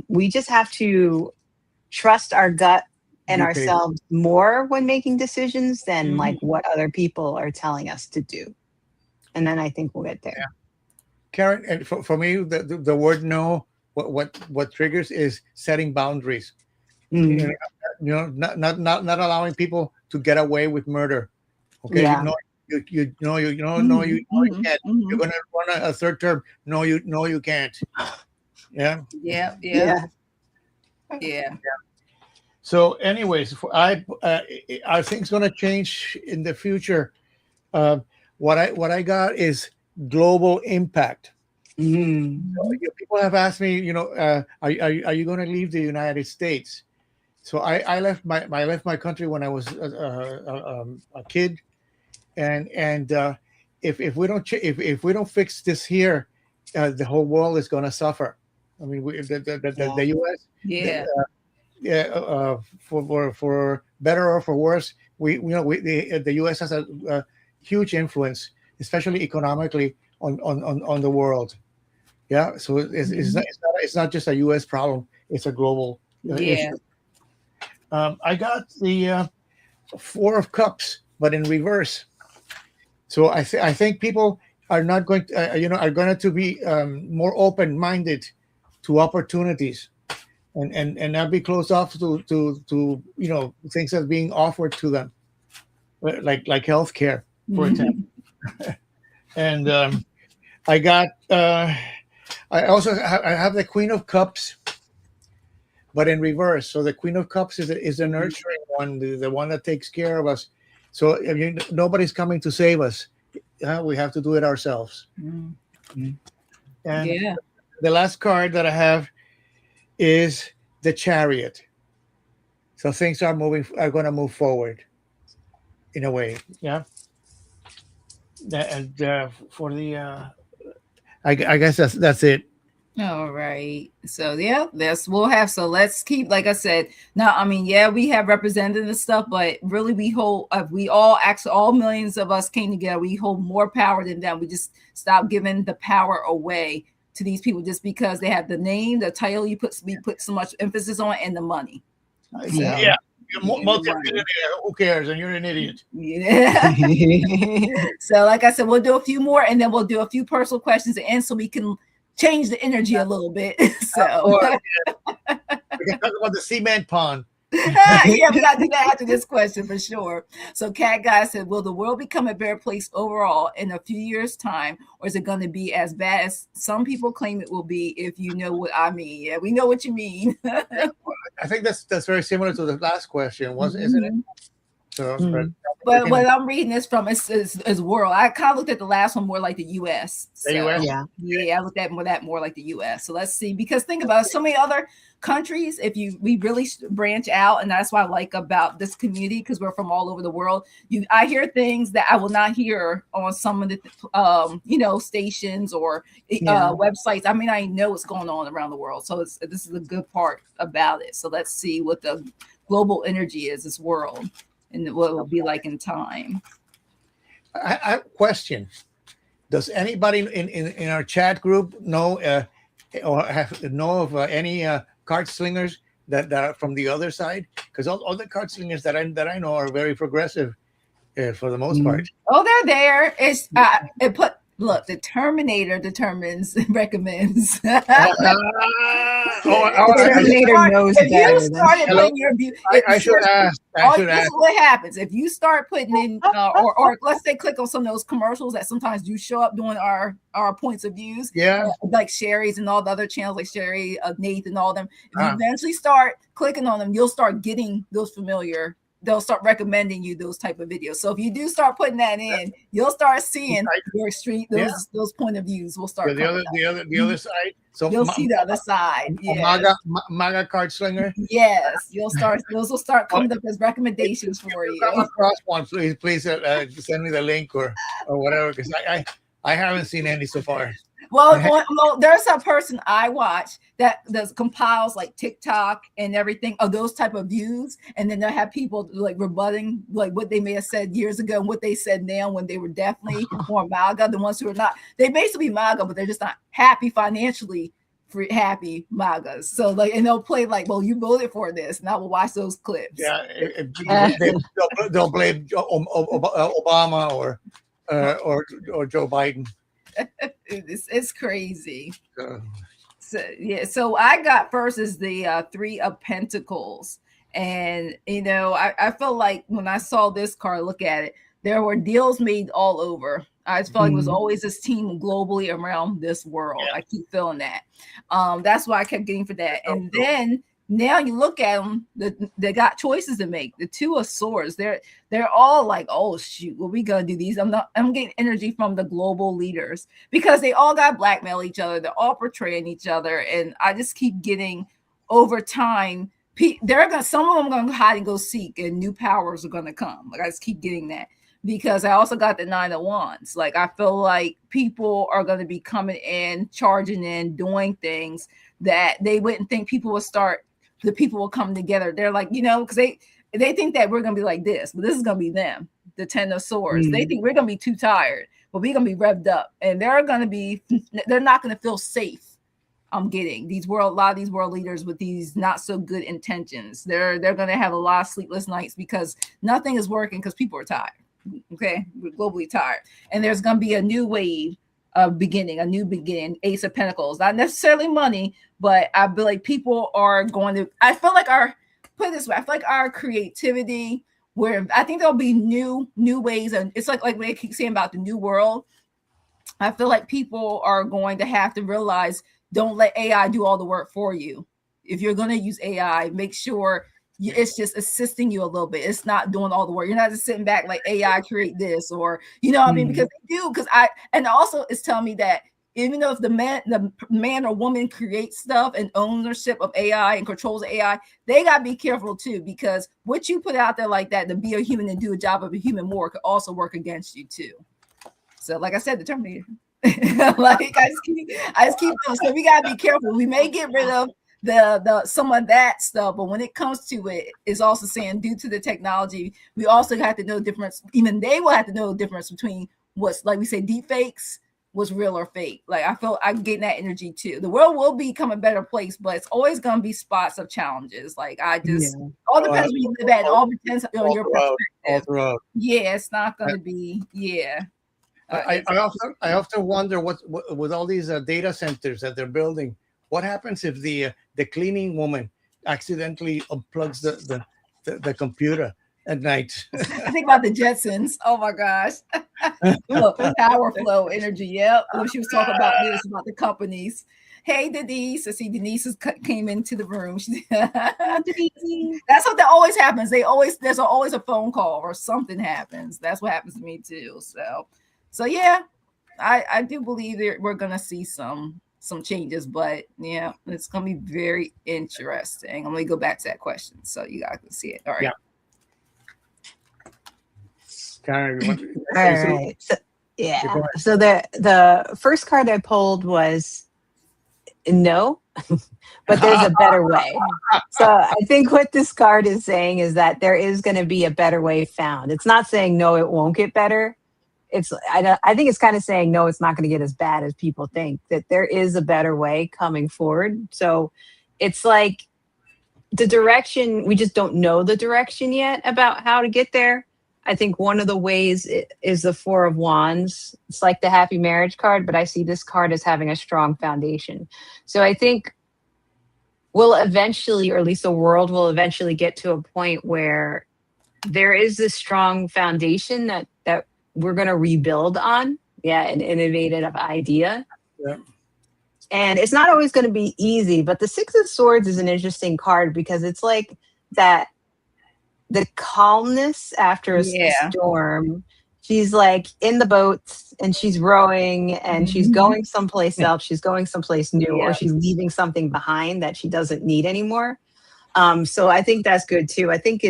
We just have to trust our gut and ourselves more when making decisions than like what other people are telling us to do. And then I think we'll get there. Yeah. Caryn, and for me, the word no, what triggers is setting boundaries. Not allowing people to get away with murder. Okay. Yeah. You can't. You're going to run a third term. No, you can't. Yeah. Yeah. So, anyways, are things going to change in the future? What I got is global impact. So, people have asked me, are you going to leave the United States? So I left my country when I was a kid. And if we don't fix this here, the whole world is going to suffer. I mean, the U.S. For better or for worse, the U.S. has a huge influence, especially economically, on the world. Yeah, so it's not just a U.S. problem; it's a global issue. I got the Four of Cups, but in reverse. So I think people are not going to, are going to be more open-minded to opportunities, and not be closed off to things that are being offered to them, like healthcare, for example. And I got I also have the Queen of Cups, but in reverse. So the Queen of Cups is the nurturing one, the one that takes care of us. So nobody's coming to save us. We have to do it ourselves. And the last card that I have is the Chariot. So things are going to move forward in a way. Yeah. And for the, I guess that's it. All right. So yeah, we'll have. So let's keep, like I said. Now, I mean, yeah, we have representative stuff, but really, we hold. We all actually, all millions of us came together. We hold more power than them. We just stop giving the power away to these people just because they have the name, the title. We put so much emphasis on, and the money. So, yeah. Multi-millionaire, who cares? And you're an idiot. Yeah. So, like I said, we'll do a few more, and then we'll do a few personal questions at the end, so we can change the energy a little bit. So we can talk about the cement pond. Yeah, we gotta do that after this question for sure. So Cat Guy said, will the world become a better place overall in a few years' time, or is it going to be as bad as some people claim it will be? If you know what I mean. Yeah, we know what you mean. I think that's very similar to the last question, isn't it? So, but what I'm reading this from is world. I kind of looked at the last one more like the U.S. So, the US? Yeah, I looked at that more like the U.S. So let's see, because think about it, so many other countries. We really branch out, and that's what I like about this community, because we're from all over the world. I hear things that I will not hear on some of the stations or websites. I mean, I know what's going on around the world. So this is a good part about it. So let's see what the global energy is, this world, and what it will be like in time. I question: does anybody in our chat group know or know of any card slingers that are from the other side? Because all the card slingers that I know are very progressive for the most part. Oh, they're there. It's look, the Terminator recommends. The Terminator knows better. I should ask. This is what happens if you start putting in, or let's say click on some of those commercials that sometimes do show up during our points of views. Yeah, like Sherry's and all the other channels, like Sherry, Nathan, all them. If you eventually start clicking on them, you'll start getting those familiar. They'll start recommending you those type of videos. So if you do start putting that in, you'll start seeing your street, those point of views will start. The other side. So you'll see the other side. MAGA card slinger. Yes, those will start coming up as recommendations for you. Come across one, please send me the link or whatever, because I haven't seen any so far. Well, there's a person I watch that compiles like TikTok and everything of those type of views, and then they'll have people like rebutting like what they may have said years ago and what they said now when they were definitely more MAGA. The ones who are not, they basically MAGA, but they're just not happy financially. Happy MAGAs. So like, and they'll play like, well, you voted for this, and I will watch those clips. Yeah, they'll blame Obama or Joe Biden. It's crazy. So I got first is the Three of Pentacles, and I felt like when I saw this card, look at it, there were deals made all over. I just felt like it was always this team globally around this world. I keep feeling that. That's why I kept getting for that. And then now you look at them, they got choices to make. The Two of Swords, they're all like, oh shoot, what we gonna do these? I'm getting energy from the global leaders because they all got blackmail each other. They're all portraying each other, and I just keep getting over time. Some of them gonna hide and go seek, and new powers are gonna come. Like I just keep getting that. Because I also got the Nine of Wands. Like I feel like people are going to be coming in, charging in, doing things that they wouldn't think people will start. The people will come together. They're like, because they think that we're going to be like this, but this is going to be them. The Ten of Swords. They think we're going to be too tired, but we're going to be revved up, and they're not going to feel safe. I'm getting a lot of these world leaders with these not so good intentions. They're going to have a lot of sleepless nights because nothing is working because people are tired. Okay, we're globally tired, and there's going to be a new wave of beginning, a new beginning. Ace of Pentacles, not necessarily money, but I feel like people are going to. I feel like I feel like our creativity, where I think there'll be new ways, and it's like when they keep saying about the new world. I feel like people are going to have to realize, don't let AI do all the work for you. If you're going to use AI, make sure it's just assisting you a little bit. It's not doing all the work. You're not just sitting back like AI create this, or what I mean, because they do. And also it's telling me that even though if the man or woman creates stuff and ownership of AI and controls AI, they gotta be careful too, because what you put out there like that to be a human and do a job of a human more could also work against you too. So like I said, the Terminator. Like I just keep doing. So we gotta be careful. We may get rid of the some of that stuff, but when it comes to it, it's also saying due to the technology, we also have to know the difference. Even they will have to know the difference between what's, like we say, deep fakes, what's real or fake. Like I feel I'm getting that energy too. The world will become a better place, but it's always gonna be spots of challenges. Like I just all depends where you live at, and all depends on your perspective. Yeah, it's not gonna be I often wonder what with all these data centers that they're building, what happens if the cleaning woman accidentally unplugs the computer at night? I think about the Jetsons. Oh my gosh. Power flow energy. Yep. When she was talking about this, about the companies. Hey, Denise. I see Denise came into the room. That's what that always happens. There's always a phone call or something happens. That's what happens to me too. So yeah, I do believe that we're gonna see some changes, but yeah, it's gonna be very interesting. I'm gonna go back to that question so you guys can see it. All right. Yeah. Caryn, all right. So, yeah. So the first card I pulled was no, but there's a better way. So I think what this card is saying is that there is going to be a better way found. It's not saying no, it won't get better. I think it's kind of saying no, it's not going to get as bad as people think, that there is a better way coming forward. So it's like the direction, we just don't know the direction yet about how to get there. I think one of the ways is the Four of Wands. It's like the happy marriage card, but I see this card as having a strong foundation. So I think we'll eventually, or at least the world will eventually get to a point where there is this strong foundation that we're going to rebuild on. Yeah, an innovative idea. Yeah. And it's not always going to be easy, but the Six of Swords is an interesting card because it's like that, the calmness after a storm. She's like in the boat and she's rowing and she's going someplace else. She's going someplace new, or she's leaving something behind that she doesn't need anymore. So I think that's good too. I think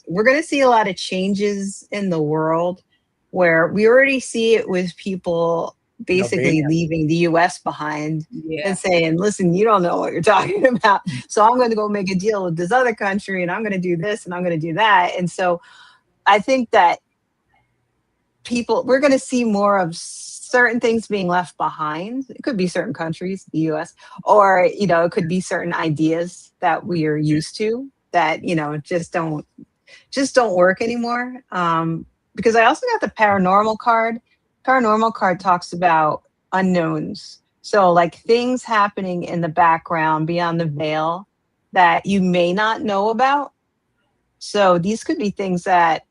we're going to see a lot of changes in the world where we already see it with people basically leaving the US behind and saying, listen, you don't know what you're talking about. So I'm going to go make a deal with this other country and I'm going to do this and I'm going to do that. And so I think that we're going to see more of certain things being left behind. It could be certain countries, the US, or, it could be certain ideas that we are used to that, just don't work anymore. Because I also got the paranormal card. Paranormal card talks about unknowns. So like things happening in the background beyond the veil that you may not know about. So these could be things that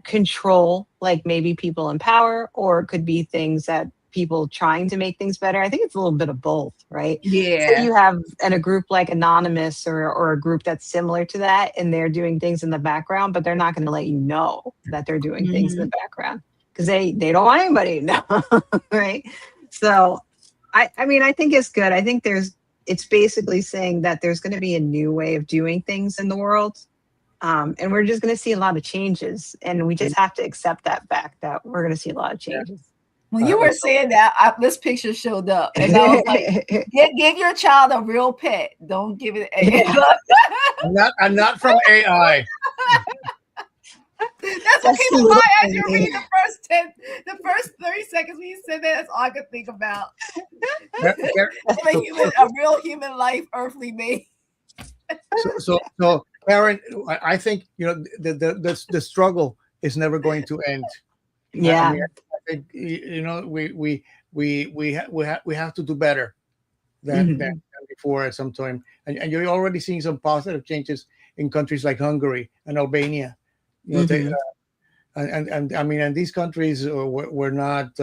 control, like maybe people in power, or it could be things that people trying to make things better. I think it's a little bit of both, right? Yeah. So you have in a group like Anonymous or a group that's similar to that, and they're doing things in the background, but they're not going to let you know that they're doing things in the background because they don't want anybody to know, right? So I mean, I think it's good. I think it's basically saying that there's going to be a new way of doing things in the world. And we're just going to see a lot of changes, and we just have to accept that fact that we're going to see a lot of changes. When you were saying that, this picture showed up, and I was like, "Give your child a real pet. Don't give it." I'm not from AI. That's what came to mind as you read the first 30 seconds when you said that. That's all I could think about. A real human life, earthly made. So, Caryn, I think the struggle is never going to end. Yeah, I think we have to do better than before at some time, and you're already seeing some positive changes in countries like Hungary and Albania. And I mean, and these countries were not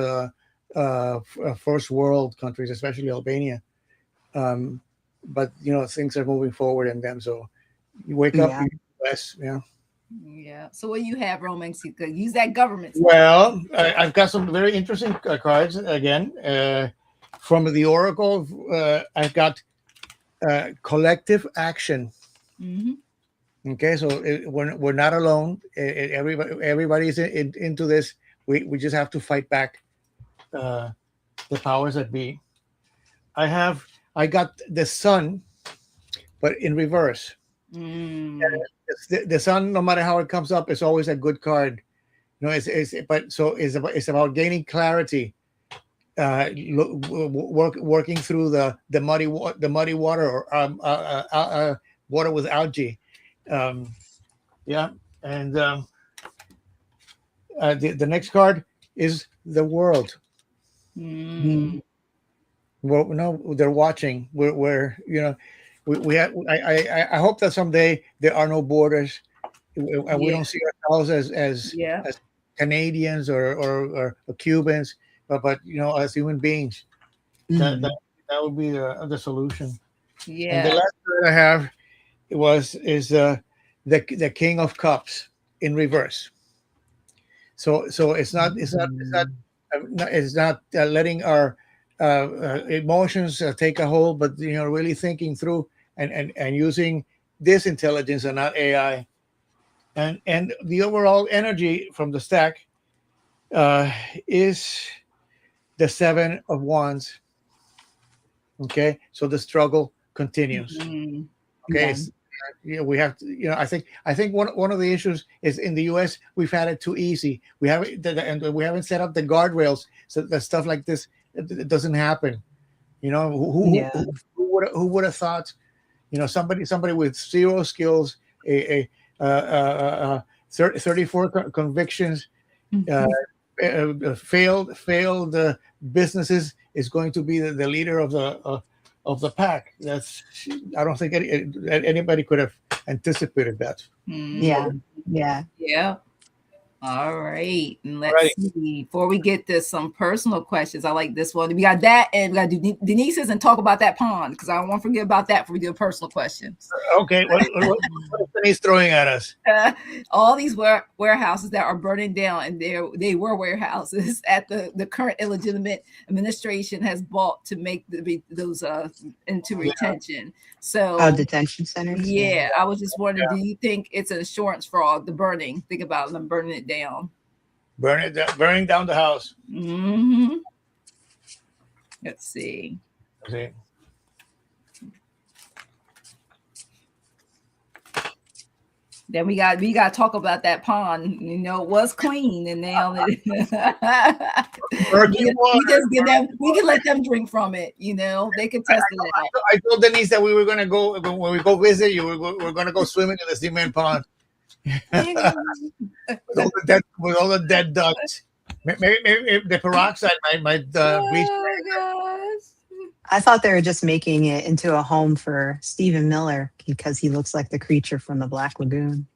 first world countries, especially Albania. But things are moving forward in them. So you wake up, US, Yeah. So what do you have, Romance? You could use that government. Well, I've got some very interesting cards again from the Oracle. I've got collective action. Okay, so we're not alone. Everybody's into this. We just have to fight back the powers that be. I got the sun, but in reverse. The sun, no matter how it comes up, is always a good card. It's about gaining clarity, working through the muddy water, or water with algae. Yeah, and the next card is the world. Well, no, they're watching. We're we have. I hope that someday there are no borders, and we don't see ourselves as Canadians or Cubans, but as human beings. That would be the solution. Yeah. And the last card I have is the King of Cups in reverse. So it's not letting our emotions take a hold, but really thinking through and using this intelligence and not AI. And the overall energy from the stack is the Seven of Wands. Okay, so the struggle continues. Okay, we have to. I think one of the issues is in the U.S. we've had it too easy. We haven't set up the guardrails so that stuff like this it doesn't happen. Who would have thought? Somebody with zero skills, 34 convictions, failed businesses is going to be the leader of the pack. I don't think anybody could have anticipated that. Yeah. All right. And let's see. Before we get to some personal questions, I like this one. We got that, and we got to do Denise's and talk about that pond, because I don't want to forget about that before we do personal questions. Okay. What is Denise throwing at us? All these warehouses that are burning down, and they were warehouses at the current illegitimate administration has bought to make those into retention. So detention centers. Yeah, I was just wondering, do you think it's an insurance fraud, the burning? Think about them burning it down. Burning down the house. Let's see. Okay. Then we got to talk about that pond. It was clean, and now we can let them drink from it. They can test it out. I told Denise that we were going to go when we go visit you. We're going to go swimming in the cement pond with all the dead ducks. Maybe the peroxide might bleach. I thought they were just making it into a home for Stephen Miller because he looks like the creature from the Black Lagoon.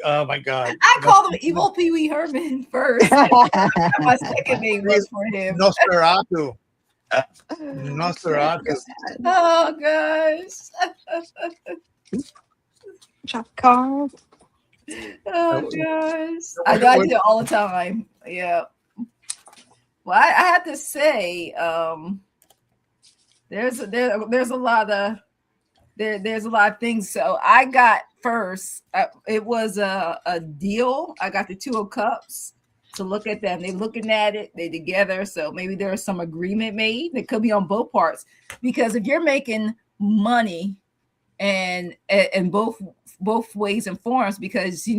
Oh my God! I called him Evil Pee Wee Herman first. My second name was for him. Nosferatu. Oh gosh. Chop card. Oh gosh. I do it all the time. Yeah. Well, I have to say, there's a lot of things. So I got first. It was a deal. I got the Two of Cups to look at them. They're looking at it. They together. So maybe there's some agreement made. It could be on both parts, because if you're making money and both ways and forms, because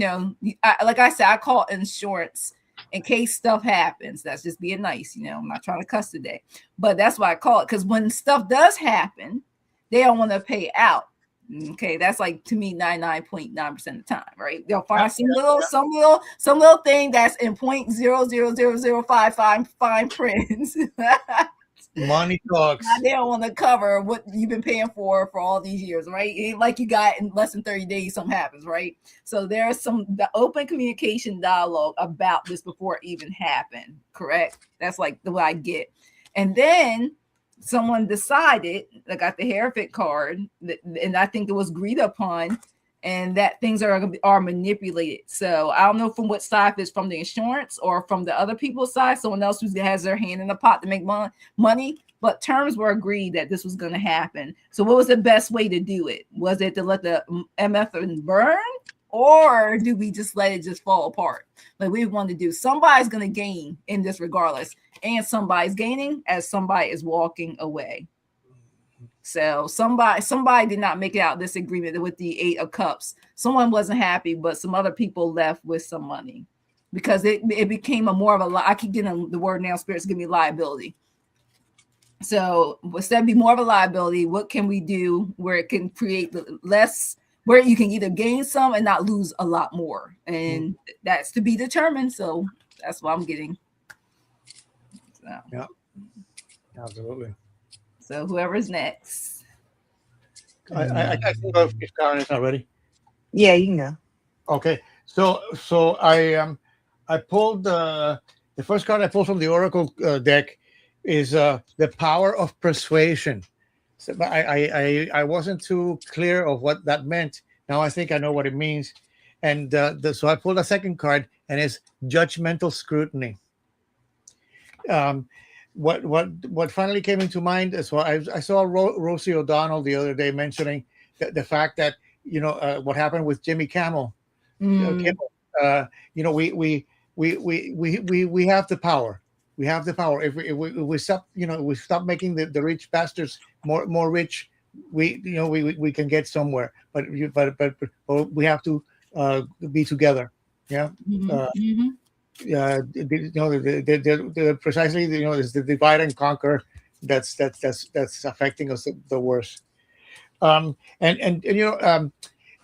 like I said, I call it insurance in case stuff happens. That's just being nice. I'm not trying to cuss today, but that's why I call it, because when stuff does happen, they don't want to pay out. Okay, that's like, to me, 99.9% of the time, right? They'll find some little thing that's in 0.00055 fine print. Money talks. They don't want to cover what you've been paying for all these years, right? It ain't like you got in less than 30 days something happens, right? So there's the open communication dialogue about this before it even happened, correct? That's like the way I get. And then someone decided, I got the Hierophant card, and I think it was agreed upon, and that things are manipulated. So I don't know from what side, if it's from the insurance or from the other people's side, someone else who has their hand in the pot to make money, but terms were agreed that this was going to happen. So what was the best way to do it? Was it to let the MF burn, or do we just let it just fall apart? Like we want to do, somebody's going to gain in this regardless, and somebody's gaining as somebody is walking away. So somebody did not make it out this agreement with the 8 of Cups. Someone wasn't happy, but some other people left with some money because it became a more of a, I keep getting the word now, spirits give me liability. So instead of be more of a liability, what can we do where it can create less, where you can either gain some and not lose a lot more? And that's to be determined. So that's what I'm getting. So. Yeah, absolutely. So whoever's next. I can go if Caryn is not ready. Yeah, you can go. Okay. So I pulled the first card I pulled from the Oracle deck is the power of persuasion. So, but I wasn't too clear of what that meant. Now I think I know what it means. And so I pulled a second card, and it's judgmental scrutiny. What finally came into mind is, well, I saw Rosie O'Donnell the other day mentioning the fact that what happened with Jimmy Kimmel. We have the power. We have the power. If we stop, we stop making the rich bastards more rich, we can get somewhere. But we have to be together. Yeah. The precisely, is the divide and conquer that's affecting us the worst. I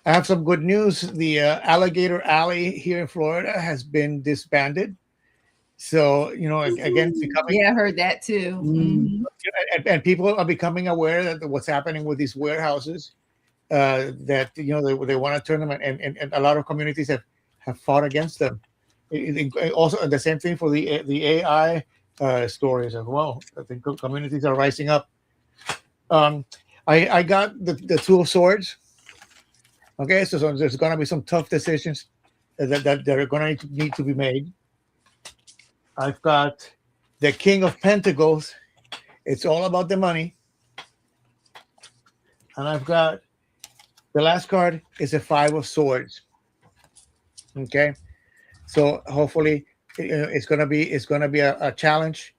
have some good news. The Alligator Alley here in Florida has been disbanded. So again, becoming, I heard that too. And people are becoming aware that what's happening with these warehouses, that they want to turn them, and a lot of communities have fought against them. Also, the same thing for the AI stories as well. I think communities are rising up. I got the Two of Swords. Okay, so there's going to be some tough decisions that are going to need to be made. I've got the King of Pentacles. It's all about the money. And I've got the last card is a Five of Swords. Okay. So hopefully it's gonna be a challenge,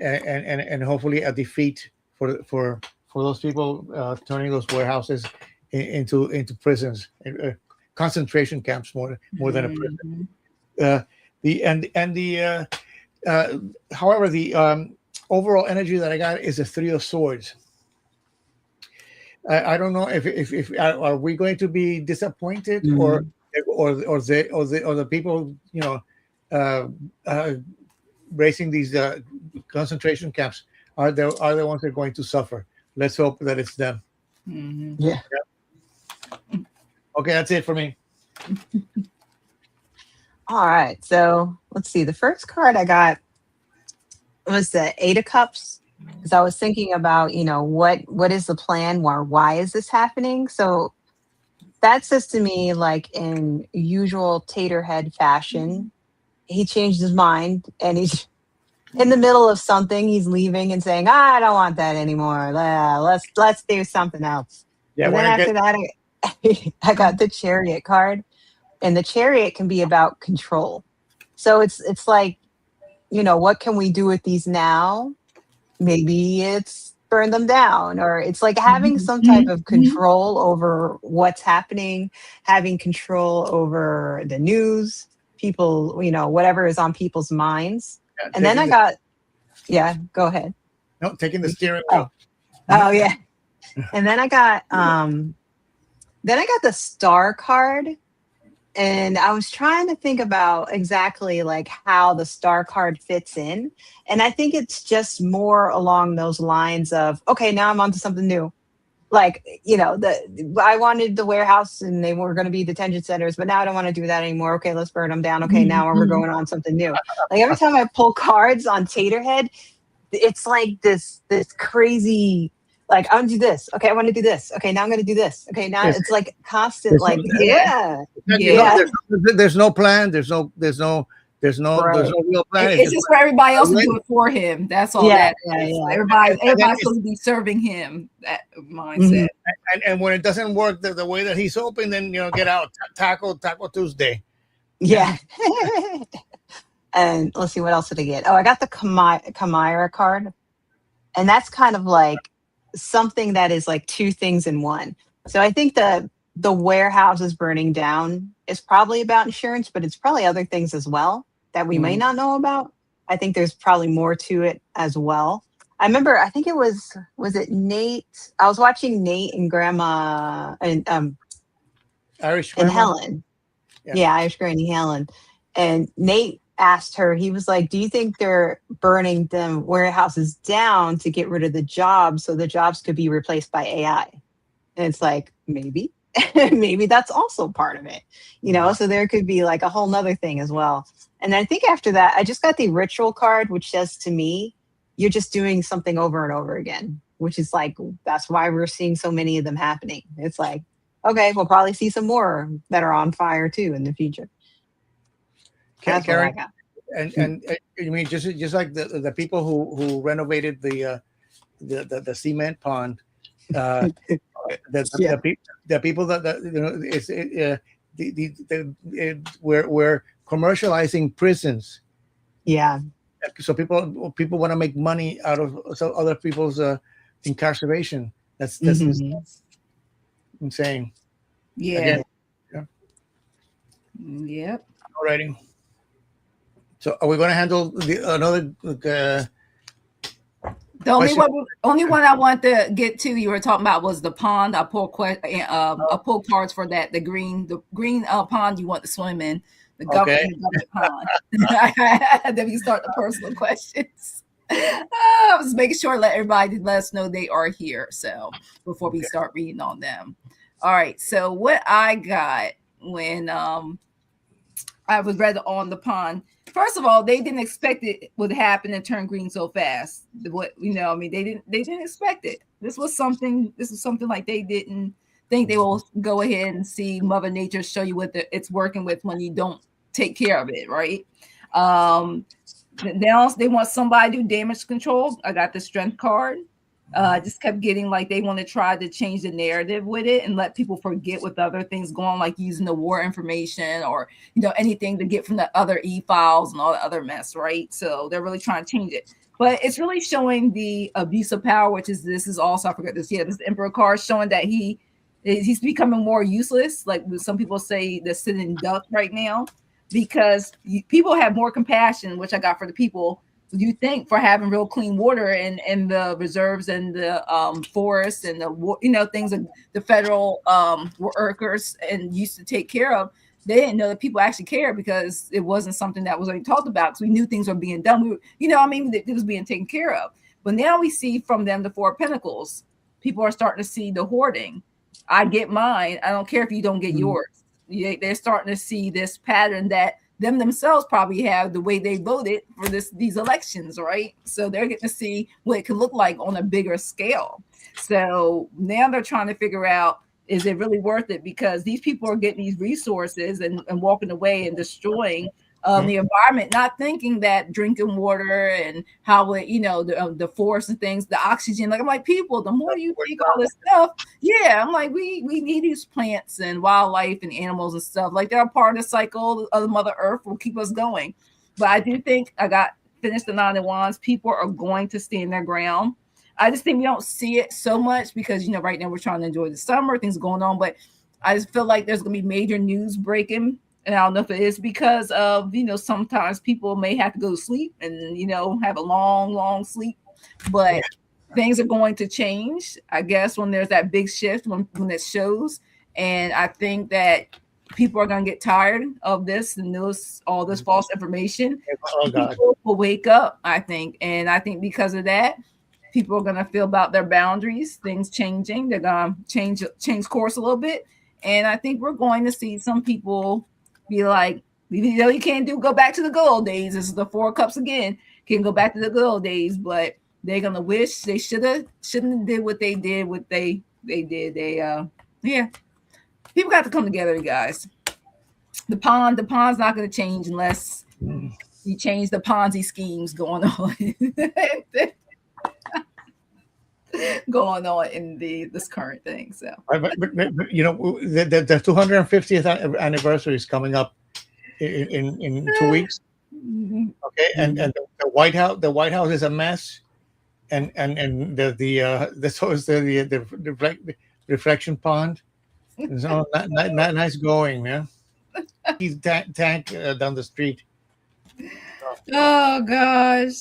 and hopefully a defeat for those people turning those warehouses into prisons, concentration camps more than a prison. However, the overall energy that I got is a Three of Swords. I don't know if are we going to be disappointed, or the people raising these concentration camps are the ones that are going to suffer. Let's hope that it's them. Yeah. Okay, that's it for me. All right, so let's see. The first card I got was the Eight of Cups, because I was thinking about what is the plan, why is this happening? So that says to me, like in usual Taterhead fashion, he changed his mind, and he's in the middle of something. He's leaving and saying, I don't want that anymore. Let's do something else. Yeah. And then after that, I got the Chariot card, and the Chariot can be about control. So it's like, what can we do with these now? Maybe it's burn them down, or it's like having some type of control over what's happening, having control over the news, people, whatever is on people's minds. Yeah, and then I got, go ahead. No, taking the steering wheel. Oh yeah. And then I got the Star card, and I was trying to think about exactly like how the Star card fits in. And I think it's just more along those lines of, okay, now I'm onto something new. Like, I wanted the warehouse and they were going to be detention centers, but now I don't want to do that anymore. Okay, let's burn them down. Okay, now we're going on something new. Like every time I pull cards on Taterhead, it's like this crazy, like, I want to do this. Okay, I want to do this. Okay, now I'm going to do this. Okay, now it's like constant, like, there's no plan. There's no There's no real plan. It's just for everybody else to do it for him. That's all that is. Yeah. Everybody's supposed to be serving him. That mindset. And when it doesn't work the way that he's hoping, then get out. Taco Tuesday. Yeah. And let's see, what else did I get? Oh, I got the Chimera card. And that's kind of like something that is like two things in one. So I think the warehouse is burning down is probably about insurance, but it's probably other things as well that we may not know about. I think there's probably more to it as well. I remember, I think it was it Nate? I was watching Nate and Grandma and Irish Grandma? and Helen. Yeah, Irish Granny Helen. And Nate asked her, he was like, do you think they're burning them warehouses down to get rid of the jobs so the jobs could be replaced by AI? And it's like, maybe. Maybe that's also part of it, so there could be like a whole nother thing as well. And I think after that, I just got the ritual card, which says to me, you're just doing something over and over again, which is like, that's why we're seeing so many of them happening. It's like, okay, we'll probably see some more that are on fire too in the future. That's Caryn, what I got. And I mean, just like the people who renovated the cement pond, the people that we're commercializing prisons. Yeah. So people want to make money out of other people's incarceration. That's insane. Yeah. Again, Yep. Alrighty. So are we going to handle another? The only one I want to get to you were talking about was the pond. I pulled cards for that. The green pond you want to swim in. The government pond. Then we start the personal questions. I was making sure let us know they are here. So before we start reading on them. All right. So what I got when I was read on the pond. First of all, they didn't expect it would happen and turn green so fast. They didn't expect it. This was something like they didn't think they will go ahead and see Mother Nature show you what it's working with when you don't take care of it, right? Now they want somebody to do damage control. I got the strength card. Just kept getting like they want to try to change the narrative with it and let people forget with other things going on, like using the war information or anything to get from the other e-files and all the other mess, right? So they're really trying to change it, but it's really showing the abuse of power, which is this is also, I forgot this. Yeah, this is the Emperor card showing that he's becoming more useless. Like some people say, the sitting duck right now, because people have more compassion, which I got for the people. You think for having real clean water and the reserves and the forests and the things that the federal workers and used to take care of, they didn't know that people actually care because it wasn't something that was already talked about. Because we knew things were being done. It was being taken care of. But now we see from them the Four of Pentacles. People are starting to see the hoarding. I get mine. I don't care if you don't get yours. They're starting to see this pattern that them themselves probably have the way they voted for these elections, right? So they're getting to see what it could look like on a bigger scale. So now they're trying to figure out, is it really worth it? Because these people are getting these resources and walking away and destroying the environment, not thinking that drinking water and how it, the forest and things, the oxygen, like I'm like, people, the more you take all this stuff, I'm like, we need these plants and wildlife and animals and stuff. Like they're a part of the cycle of the Mother Earth, will keep us going. But I do think finished the Nine of Wands. People are going to stand their ground. I just think we don't see it so much because, right now we're trying to enjoy the summer, things going on, but I just feel like there's going to be major news breaking. And I don't know if it is because of, sometimes people may have to go to sleep and, have a long, long sleep, but things are going to change, I guess, when there's that big shift, when it shows. And I think that people are going to get tired of this and all this false information. People will wake up, I think. And I think because of that, people are going to feel about their boundaries, things changing. They're going to change course a little bit. And I think we're going to see some people be like, you can't go back to the good old days. This is the Four of Cups again. Can't go back to the good old days, but they're gonna wish they shouldn't have did what they did. What they did. People got to come together, you guys. The pond's not gonna change unless You changed the Ponzi schemes going on. Going on in this current thing. So, but, you know, the 250th anniversary is coming up in 2 weeks. Okay, and the White House is a mess, and so is the reflection pond. So nice going, man. He's tank down the street. Oh gosh!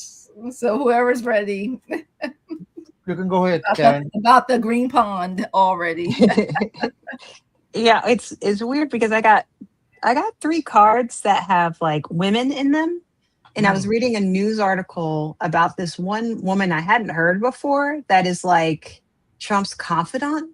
So whoever's ready. You can go ahead, Caryn. About the green pond already. Yeah, it's weird because I got 3 cards that have like women in them. And I was reading a news article about this one woman I hadn't heard before that is like Trump's confidant.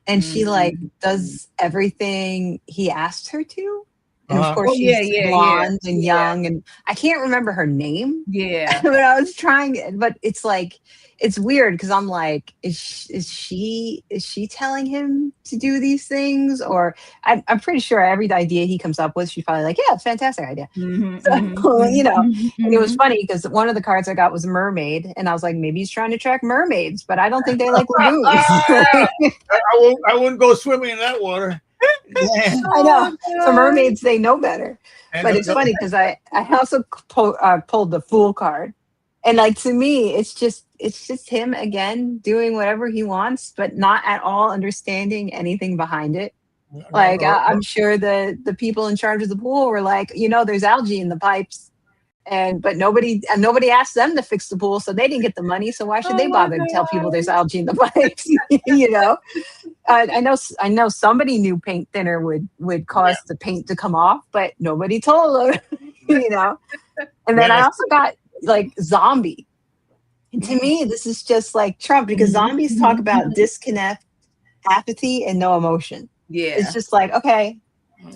And she like does everything he asked her to. And of course, she's blonde and young, and I can't remember her name. Yeah, but I was trying. But it's like it's weird because I'm like, is she telling him to do these things, or I'm pretty sure every idea he comes up with, she's probably like, yeah, fantastic idea. So, you know, and it was funny because one of the cards I got was a mermaid, and I was like, maybe he's trying to attract mermaids, but I don't think they like lagoons. I wouldn't go swimming in that water. Yeah. I know. So mermaids, they know better. But it's funny because I also pulled the Fool card, and like to me, it's just him again doing whatever he wants, but not at all understanding anything behind it. Like I'm sure the people in charge of the pool were like, you know, there's algae in the pipes, but nobody asked them to fix the pool, so they didn't get the money. So why should they bother to tell people there's algae in the pipes? You know. I know somebody knew paint thinner would cause the paint to come off, but nobody told them, you know. And then I also got like zombie. And to me, this is just like Trump because zombies talk about disconnect, apathy, and no emotion. Yeah, it's just like, okay,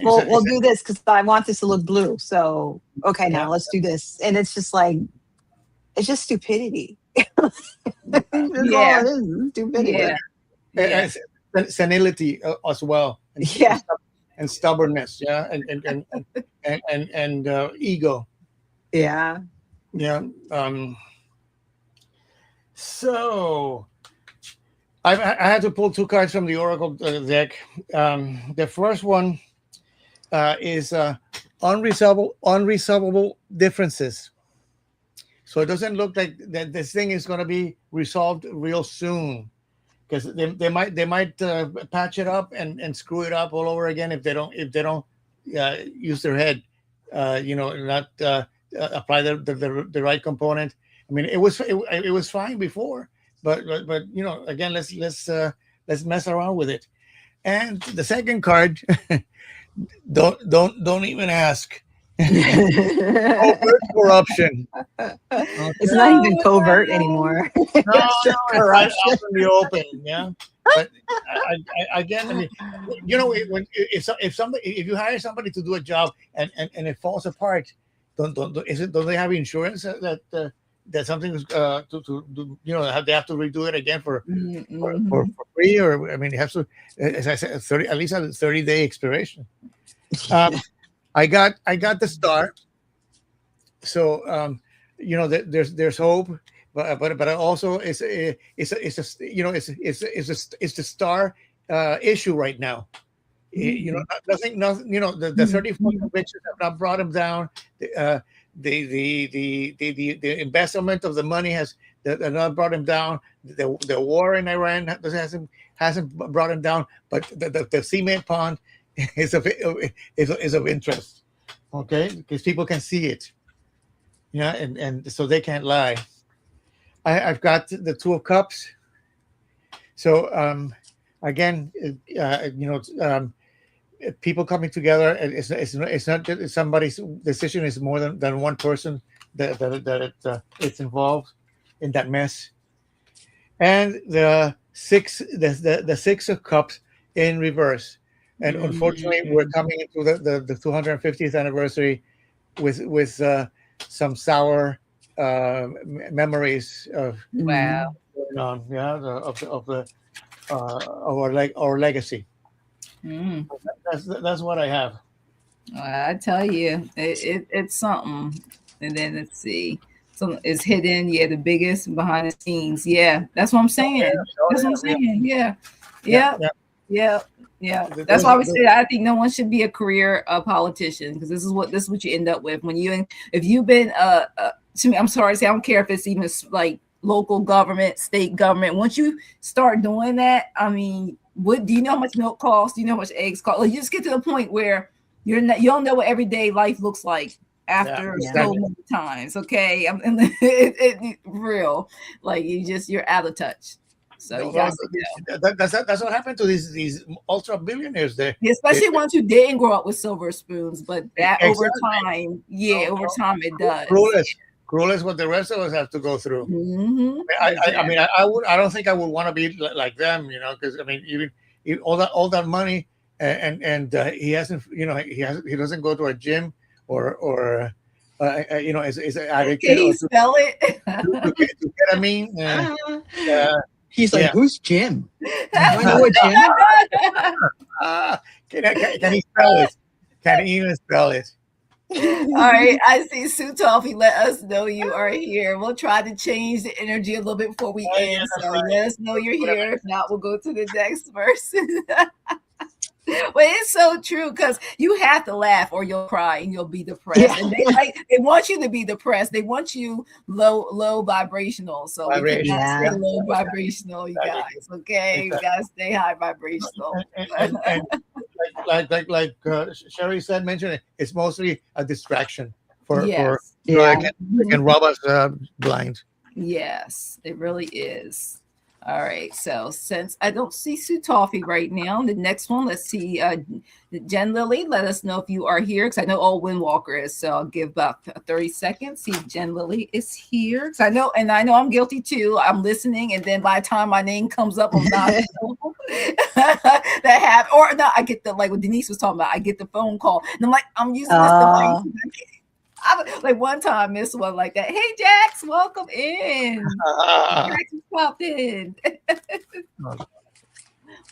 we'll do this because I want this to look blue. So okay, now let's do this. And it's just like, it's just stupidity. That's all it is, stupidity. Yeah. Senility as well, and stubbornness, and ego, So I had to pull 2 cards from the Oracle deck. The first one is unresolvable differences. So it doesn't look like that this thing is going to be resolved real soon. Because they might patch it up and screw it up all over again if they don't use their head, you know, not apply the right component. I mean, it was fine before, but you know, again, let's mess around with it. And the second card, don't even ask. Covert corruption. It's not even covert anymore. It's just corruption. Out in the open, yeah. But again, I mean, you know, if you hire somebody to do a job and it falls apart, don't they have insurance that something is to you know, they have to redo it again for free, or I mean, it has to, as I said, at least a 30-day expiration. I got the star, so you know, there's hope, but also it's a you know, it's the star issue right now. You know, nothing, you know, the 34 convictions have not brought him down. The embezzlement of the money has not brought him down. The war in Iran hasn't brought him down, but the cement pond is of interest, okay, because people can see it, yeah, and so they can't lie. I've got the 2 of Cups, so again, you know, people coming together, and it's not that somebody's decision, is more than one person that it's involved in that mess. And the 6 of Cups in reverse. And unfortunately, we're coming into the 250th anniversary with some sour memories of wow, going on, of our legacy. That's what I have. I tell you, it's something. And then let's see. So it's hidden. Yeah, the biggest behind the scenes. Yeah, that's what I'm saying. That's what I'm saying. Yeah. Yeah, Yeah. yeah. Yeah. Yeah. That's There's, why we there's, say I think no one should be a career politician, because this is what you end up with when you, if you've been to me, I'm sorry to say, I don't care if it's even like local government, state government. Once you start doing that, I mean, what do you know how much milk costs? Do you know how much eggs cost? Like, you just get to the point where you're not, you don't know what everyday life looks like after so many times. Okay, real, like you're out of touch. So you guys, that's what happened to these ultra billionaires there, especially ones who didn't grow up with silver spoons, but that over time, over time it does. Cruel is what the rest of us have to go through. Mm-hmm. I mean, I don't think I would want to be like them, because I mean, even all that money, and he hasn't, he doesn't go to a gym or is addicted. Can he spell it? To ketamine. He's like, who's Jim? Do I know a Jim? Can he spell it? Can he even spell it? All right, I see Sue Toffee. Let us know you are here. We'll try to change the energy a little bit before we end. So let us know you're here. If not, we'll go to the next person. Well, it's so true, because you have to laugh or you'll cry and you'll be depressed. Yeah. And they want you to be depressed. They want you low vibrational. So we cannot stay low vibrational, you guys. Okay, you gotta stay high vibrational. And like Sherry said, mentioned it's mostly a distraction so they can rob us blind. Yes, it really is. All right, so since I don't see Sue Toffee right now, the next one, let's see, Jen Lily, let us know if you are here, because I know Owen Walker is, so I'll give about 30 seconds, see if Jen Lily is here, because I know I'm guilty too. I'm listening, and then by the time my name comes up, I'm not I get the, like what Denise was talking about, I get the phone call, and I'm like, I'm using this device. Like one time, missed one like that. Hey, Jax, welcome in. Jax popped in.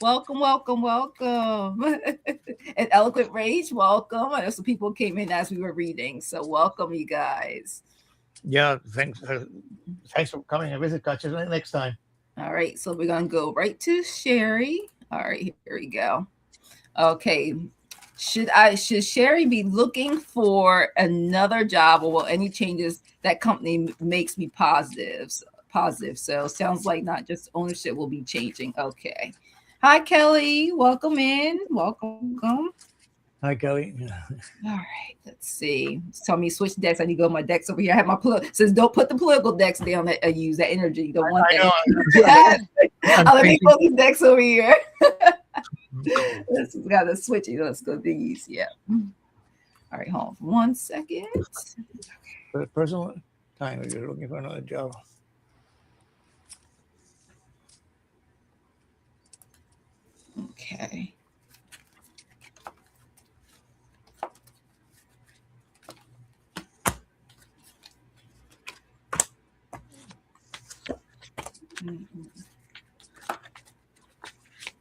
Welcome. And Eloquent Rage, welcome. I know some people came in as we were reading, so welcome, you guys. Yeah, thanks for coming and visit. Catch you next time. All right, so we're gonna go right to Sherry. All right, here we go. Okay. Should Sherry be looking for another job, or will any changes that company makes me positive? So sounds like not just ownership will be changing. Okay. Hi, Kelly. Welcome in. Welcome. Hi, Kelly. All right. Let's see. Tell me switch decks. I need to go to my decks over here. I have my says don't put the political decks down that I use that energy. Don't want that. I'll let me put these decks over here. Let's gotta switch it. Let's go these. Yeah. All right, hold on for 1 second. For personal time, if you're looking for another job. Okay.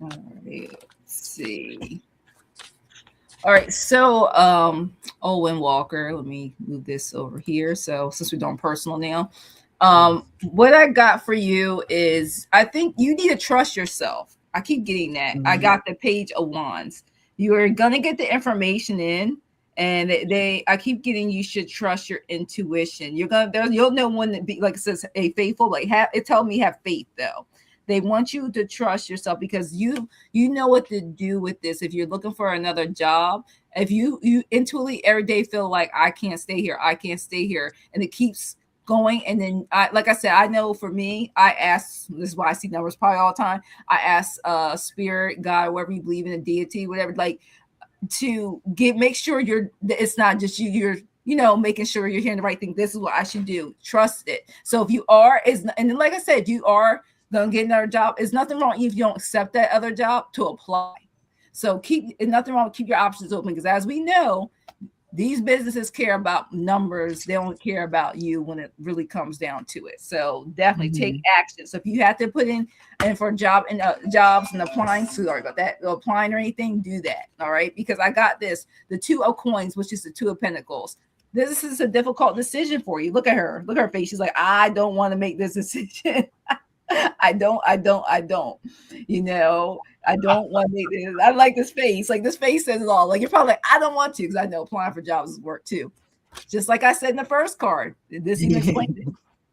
All right, let's see. All right, so Owen Walker, let me move this over here. So since we're doing personal now, what I got for you is, I think you need to trust yourself. I keep getting that. I got the Page of Wands. You are gonna get the information in, and I keep getting, you should trust your intuition. You'll know when to be, like it says, a faithful, like it tells me have faith though. They want you to trust yourself, because you know what to do with this. If you're looking for another job, if you intuitively every day feel like I can't stay here, and it keeps going, and then like I said, I know for me, I ask, this is why I see numbers probably all the time, I ask spirit, God, whatever you believe in, a deity, whatever, like to make sure it's not just you're making sure you're hearing the right thing. This is what I should do. Trust it. So if you are, and then like I said, you are gonna get another job. There's nothing wrong if you don't accept that other job to apply. So nothing wrong. Keep your options open, because as we know, These businesses care about numbers. They don't care about you when it really comes down to it. So definitely take action. So if you have to put in for jobs and applying, sorry about that, applying or anything, do that. All right. Because I got this, the 2 of coins, which is the 2 of pentacles. This is a difficult decision for you. Look at her. Look at her face. She's like, I don't want to make this decision. I don't. You know, I don't want to. I like this face. Like this face says it all. Like you're probably like, I don't want to, because I know applying for jobs is work too. Just like I said in the first card. This even explained it.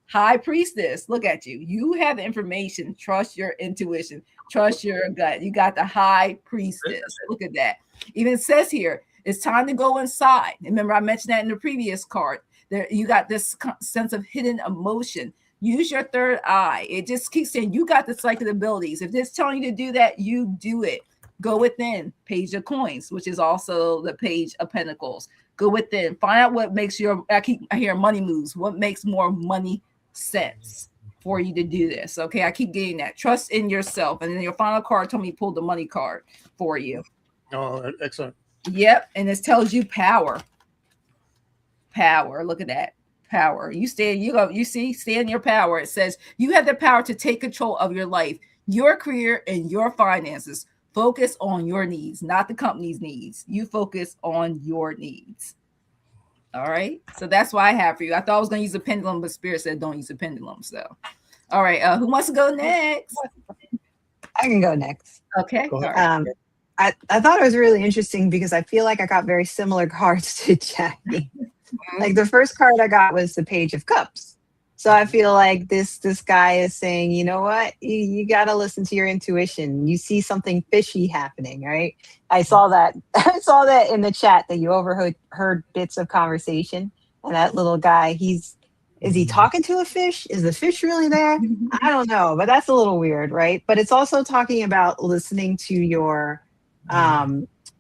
High Priestess. Look at you. You have the information. Trust your intuition. Trust your gut. You got the High Priestess. Look at that. Even it says here, it's time to go inside. Remember, I mentioned that in the previous card. There, you got this sense of hidden emotion. Use your third eye. It just keeps saying you got the psychic abilities. If it's telling you to do that, you do it. Go within. Page of Coins, which is also the Page of Pentacles. Go within. Find out what makes I hear money moves. What makes more money sense for you to do this? Okay, I keep getting that. Trust in yourself. And then your final card told me pull the money card for you. Oh, excellent. Yep, and it tells you power. Power. Look at that. Power. You stay in your power. It says you have the power to take control of your life, your career, and your finances. Focus on your needs, not the company's needs. You focus on your needs. All right. So that's what I have for you. I thought I was going to use a pendulum, but Spirit said don't use a pendulum. So, all right. Who wants to go next? I can go next. Okay. All right. I thought it was really interesting because I feel like I got very similar cards to Jackie. Like the first card I got was the Page of Cups. So I feel like this guy is saying, you know what, you got to listen to your intuition. You see something fishy happening, right? I saw that in the chat that you overheard bits of conversation. And that little guy, is he talking to a fish? Is the fish really there? I don't know, but that's a little weird, right? But it's also talking about listening to your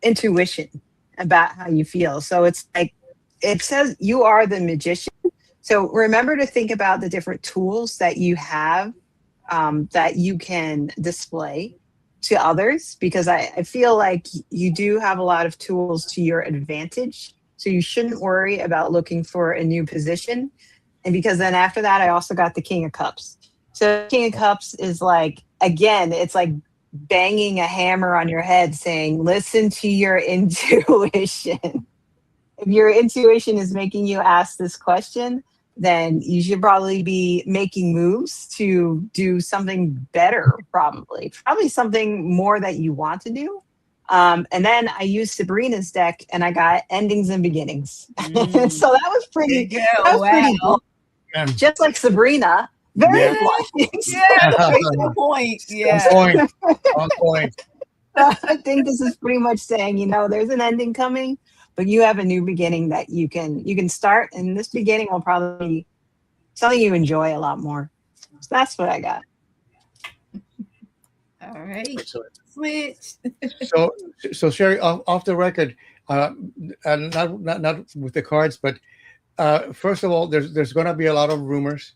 intuition about how you feel. So it's like, it says you are the magician. So remember to think about the different tools that you have that you can display to others, because I feel like you do have a lot of tools to your advantage. So you shouldn't worry about looking for a new position. And because then after that, I also got the King of Cups. So King of Cups is like, again, it's like banging a hammer on your head saying, listen to your intuition. If your intuition is making you ask this question, then you should probably be making moves to do something better, probably something more that you want to do. And then I used Sabrina's deck and I got endings and beginnings. So that was pretty, pretty cool. Just like Sabrina. Very on point. Yeah. On point. I think this is pretty much saying, there's an ending coming, but you have a new beginning that you can start, and this beginning will probably be something you enjoy a lot more. So that's what I got. All right. Switch. So Sherry, off the record, not with the cards, but first of all, there's going to be a lot of rumors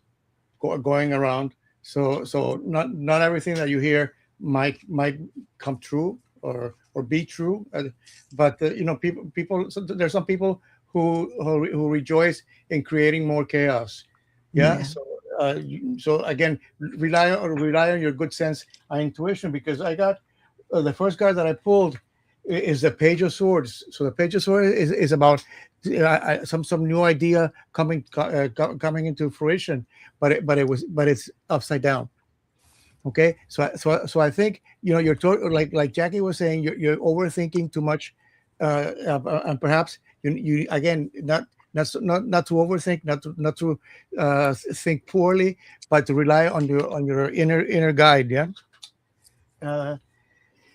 going around. So not everything that you hear might come true or be true, but people. So there's some people who rejoice in creating more chaos. Yeah. So again, rely on your good sense and intuition, because I got the first card that I pulled is the Page of Swords. So the Page of Swords is about some new idea coming into fruition, but it's upside down. Okay, so I think you're like Jackie was saying, you're overthinking too much, and perhaps you again not to overthink, not to think poorly, but to rely on your inner guide. Yeah.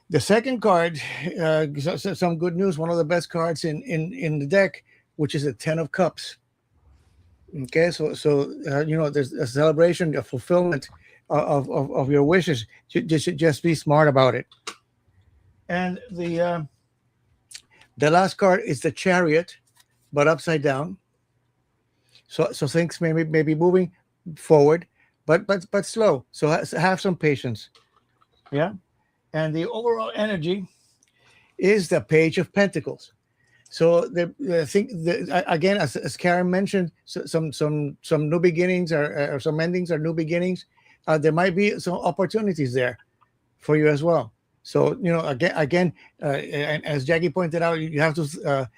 The second card, some good news. One of the best cards in the deck, which is the 10 of Cups. Okay, so there's a celebration, a fulfillment of your wishes. Just be smart about it. And the last card is the Chariot, but upside down. So things may be moving forward, but slow. So have some patience. Yeah. And the overall energy is the Page of Pentacles. So the thing again, as Caryn mentioned, some new beginnings or some endings are new beginnings. There might be some opportunities there for you as well. So again, and as Jackie pointed out, you have to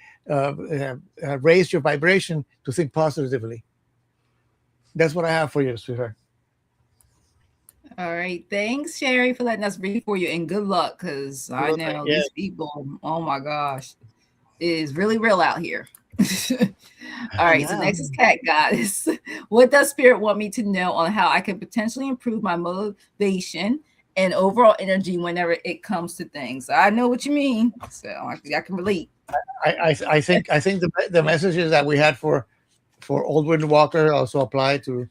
raise your vibration to think positively. That's what I have for you, sweetheart. All right. Thanks, Sherry, for letting us read for you, and good luck, because I know these people, oh my gosh, it is really real out here. All right. So next is Cat Goddess. What does Spirit want me to know on how I can potentially improve my motivation and overall energy whenever it comes to things? I know what you mean. So I can relate. I think the messages that we had for Old Wind Walker also apply to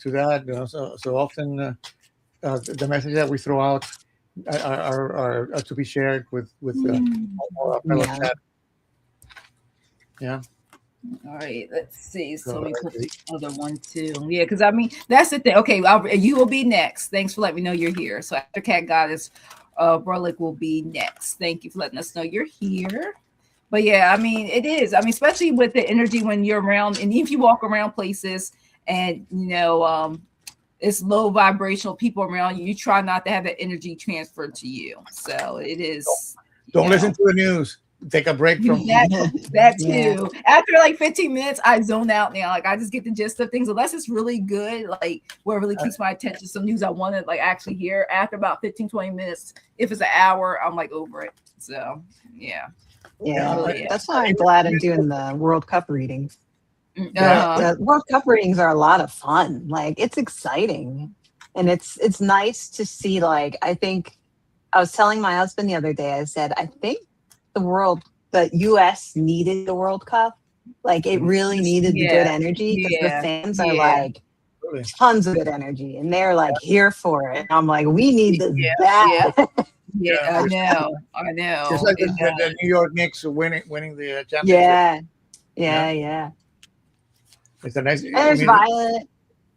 that. So often the message that we throw out are to be shared with our fellow chat. Yeah. All right, let's see. So let me put the other one too. Yeah, because I mean that's the thing. Okay, you will be next. Thanks for letting me know you're here. So after Cat Goddess, Berlick will be next. Thank you for letting us know you're here. But yeah, I mean it is. I mean, especially with the energy when you're around, and if you walk around places and it's low vibrational people around you, you try not to have that energy transferred to you. So it is. Don't listen to the news. Take a break from that too. Yeah. After like 15 minutes, I zone out now. Like I just get the gist of things, unless it's really good, like where it really keeps my attention. Some news I want to like actually hear. After about 15-20 minutes, if it's an hour, I'm like over it. So yeah. That's why I'm glad I'm doing the World Cup readings. The World Cup readings are a lot of fun. Like it's exciting, and it's nice to see. Like I think I was telling my husband the other day, I said I think the US needed the World Cup. Like it really needed the good energy, because the fans are like tons of good energy, and they're like here for it. And I'm like, we need this bad. I know. Just like the New York Knicks winning the championship. Yeah. It's a nice. And there's Violet.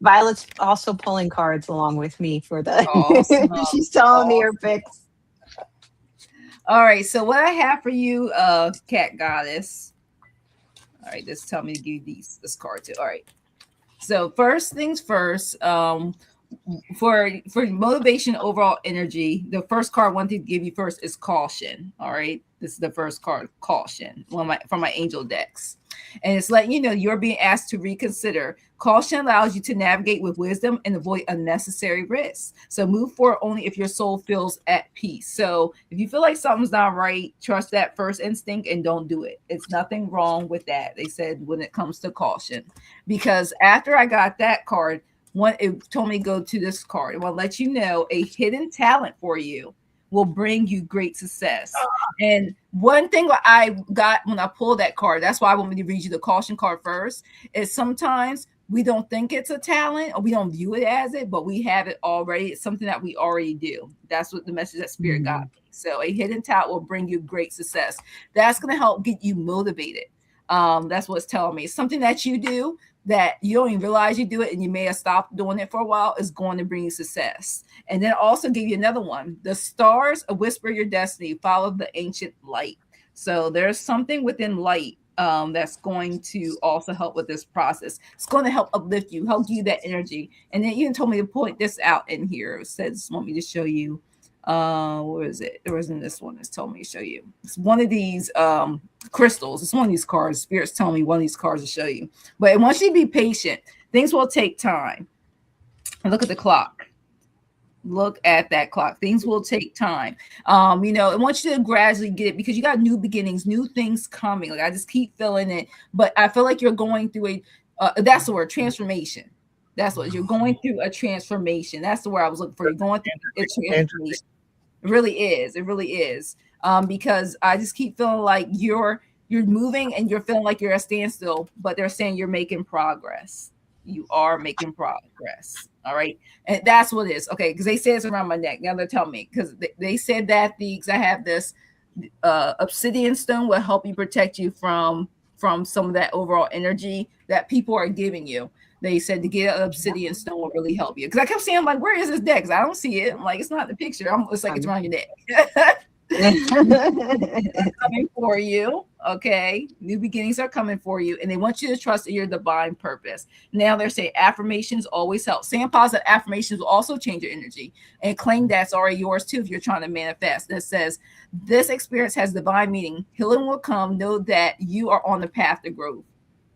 Violet's also pulling cards along with me for the. She's telling me her picks. All right, so what I have for you, Cat Goddess. All right, just tell me to give you this card too. All right. So first things first, for motivation, overall energy, the first card I want to give you first is caution. All right. This is the first card, caution, from my angel decks. And it's letting you know you're being asked to reconsider. Caution allows you to navigate with wisdom and avoid unnecessary risks. So move forward only if your soul feels at peace. So if you feel like something's not right, trust that first instinct and don't do it. It's nothing wrong with that. They said when it comes to caution, because after I got that card, it told me to go to this card. It will let you know a hidden talent for you will bring you great success. And one thing I got when I pulled that card, that's why I want me to read you the caution card first, is sometimes we don't think it's a talent or we don't view it as it, but we have it already. It's something that we already do. That's what the message that Spirit got me. So a hidden talent will bring you great success. That's going to help get you motivated. That's what it's telling me. It's something that you do that you don't even realize you do it, and you may have stopped doing it for a while, is going to bring you success. And then also give you another one. The stars whisper your destiny. Follow the ancient light. So there's something within light that's going to also help with this process. It's going to help uplift you, help you that energy. And then you even told me to point this out in here. It says, want me to show you. Where is it? It wasn't this one. It's told me to show you. It's one of these crystals. It's one of these cards. Spirit's telling me one of these cards to show you. But I want you to be patient. Things will take time. And look at the clock. Look at that clock. Things will take time. I want you to gradually get it, because you got new beginnings, new things coming. Like I just keep feeling it, but I feel like you're going through that's the word, transformation. That's what you're going through, a transformation. That's the word I was looking for. You're going through a transformation. It really is. It really is. Because I just keep feeling like you're moving and you're feeling like you're at a standstill, but they're saying you're making progress. You are making progress. All right. And that's what it is. Okay. Because they said it's around my neck. Now they're telling me, because they said that because I have this obsidian stone will help you, protect you from some of that overall energy that people are giving you. They said to get an obsidian stone will really help you. Because I kept saying, like, where is this deck? Because I don't see it. I'm like, it's not in the picture. It's like it's around your neck. coming for you. Okay, new beginnings are coming for you, and they want you to trust in your divine purpose. Now they're saying affirmations always help. Saying positive affirmations will also change your energy, and claim that's already yours too if you're trying to manifest. That says this experience has divine meaning. Healing will come. Know that you are on the path to growth.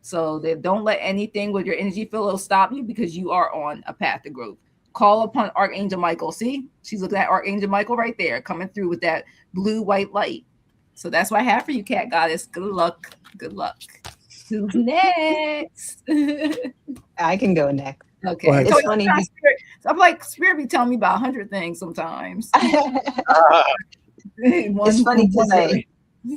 So that don't let anything with your energy field stop you, because you are on a path to growth. Call upon Archangel Michael. See, she's looking at Archangel Michael right there, coming through with that blue white light. So that's what I have for you, Cat Goddess. Good luck. Good luck. Who's next? I can go next. Okay. It's funny. I'm like, Spirit be telling me about 100 things sometimes. It's funny to say.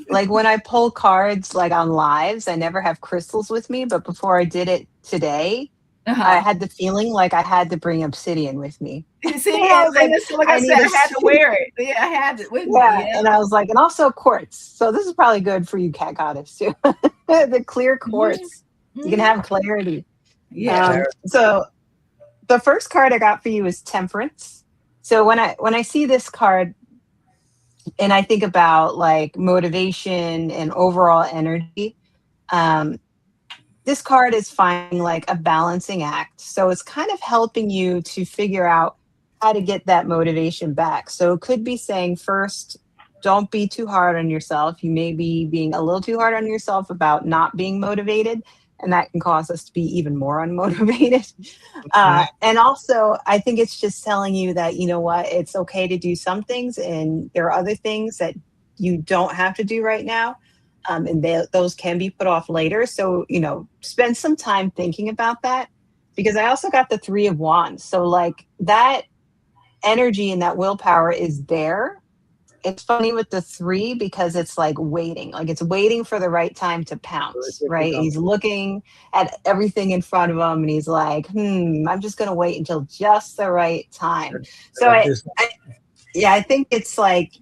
Like when I pull cards like on lives, I never have crystals with me, but before I did it today, I had the feeling like I had to bring obsidian with me. See, I was like I said, I had to wear it. Yeah, I had it with me. Yeah. And I was like, and also quartz. So this is probably good for you, Cat Goddess, too. The clear quartz. You can have clarity. Yeah. So the first card I got for you is Temperance. So when I see this card, and I think about like motivation and overall energy, this card is finding like a balancing act. So it's kind of helping you to figure out how to get that motivation back. So it could be saying, first, don't be too hard on yourself. You may be being a little too hard on yourself about not being motivated, and that can cause us to be even more unmotivated. And also, I think it's just telling you that, you know what, it's okay to do some things, and there are other things that you don't have to do right now. And those can be put off later. So, spend some time thinking about that, because I also got the 3 of Wands. So like that energy and that willpower is there. It's funny with the 3 because it's like waiting, like it's waiting for the right time to pounce, right? He's looking at everything in front of him and he's like, I'm just going to wait until just the right time. So I think it's like,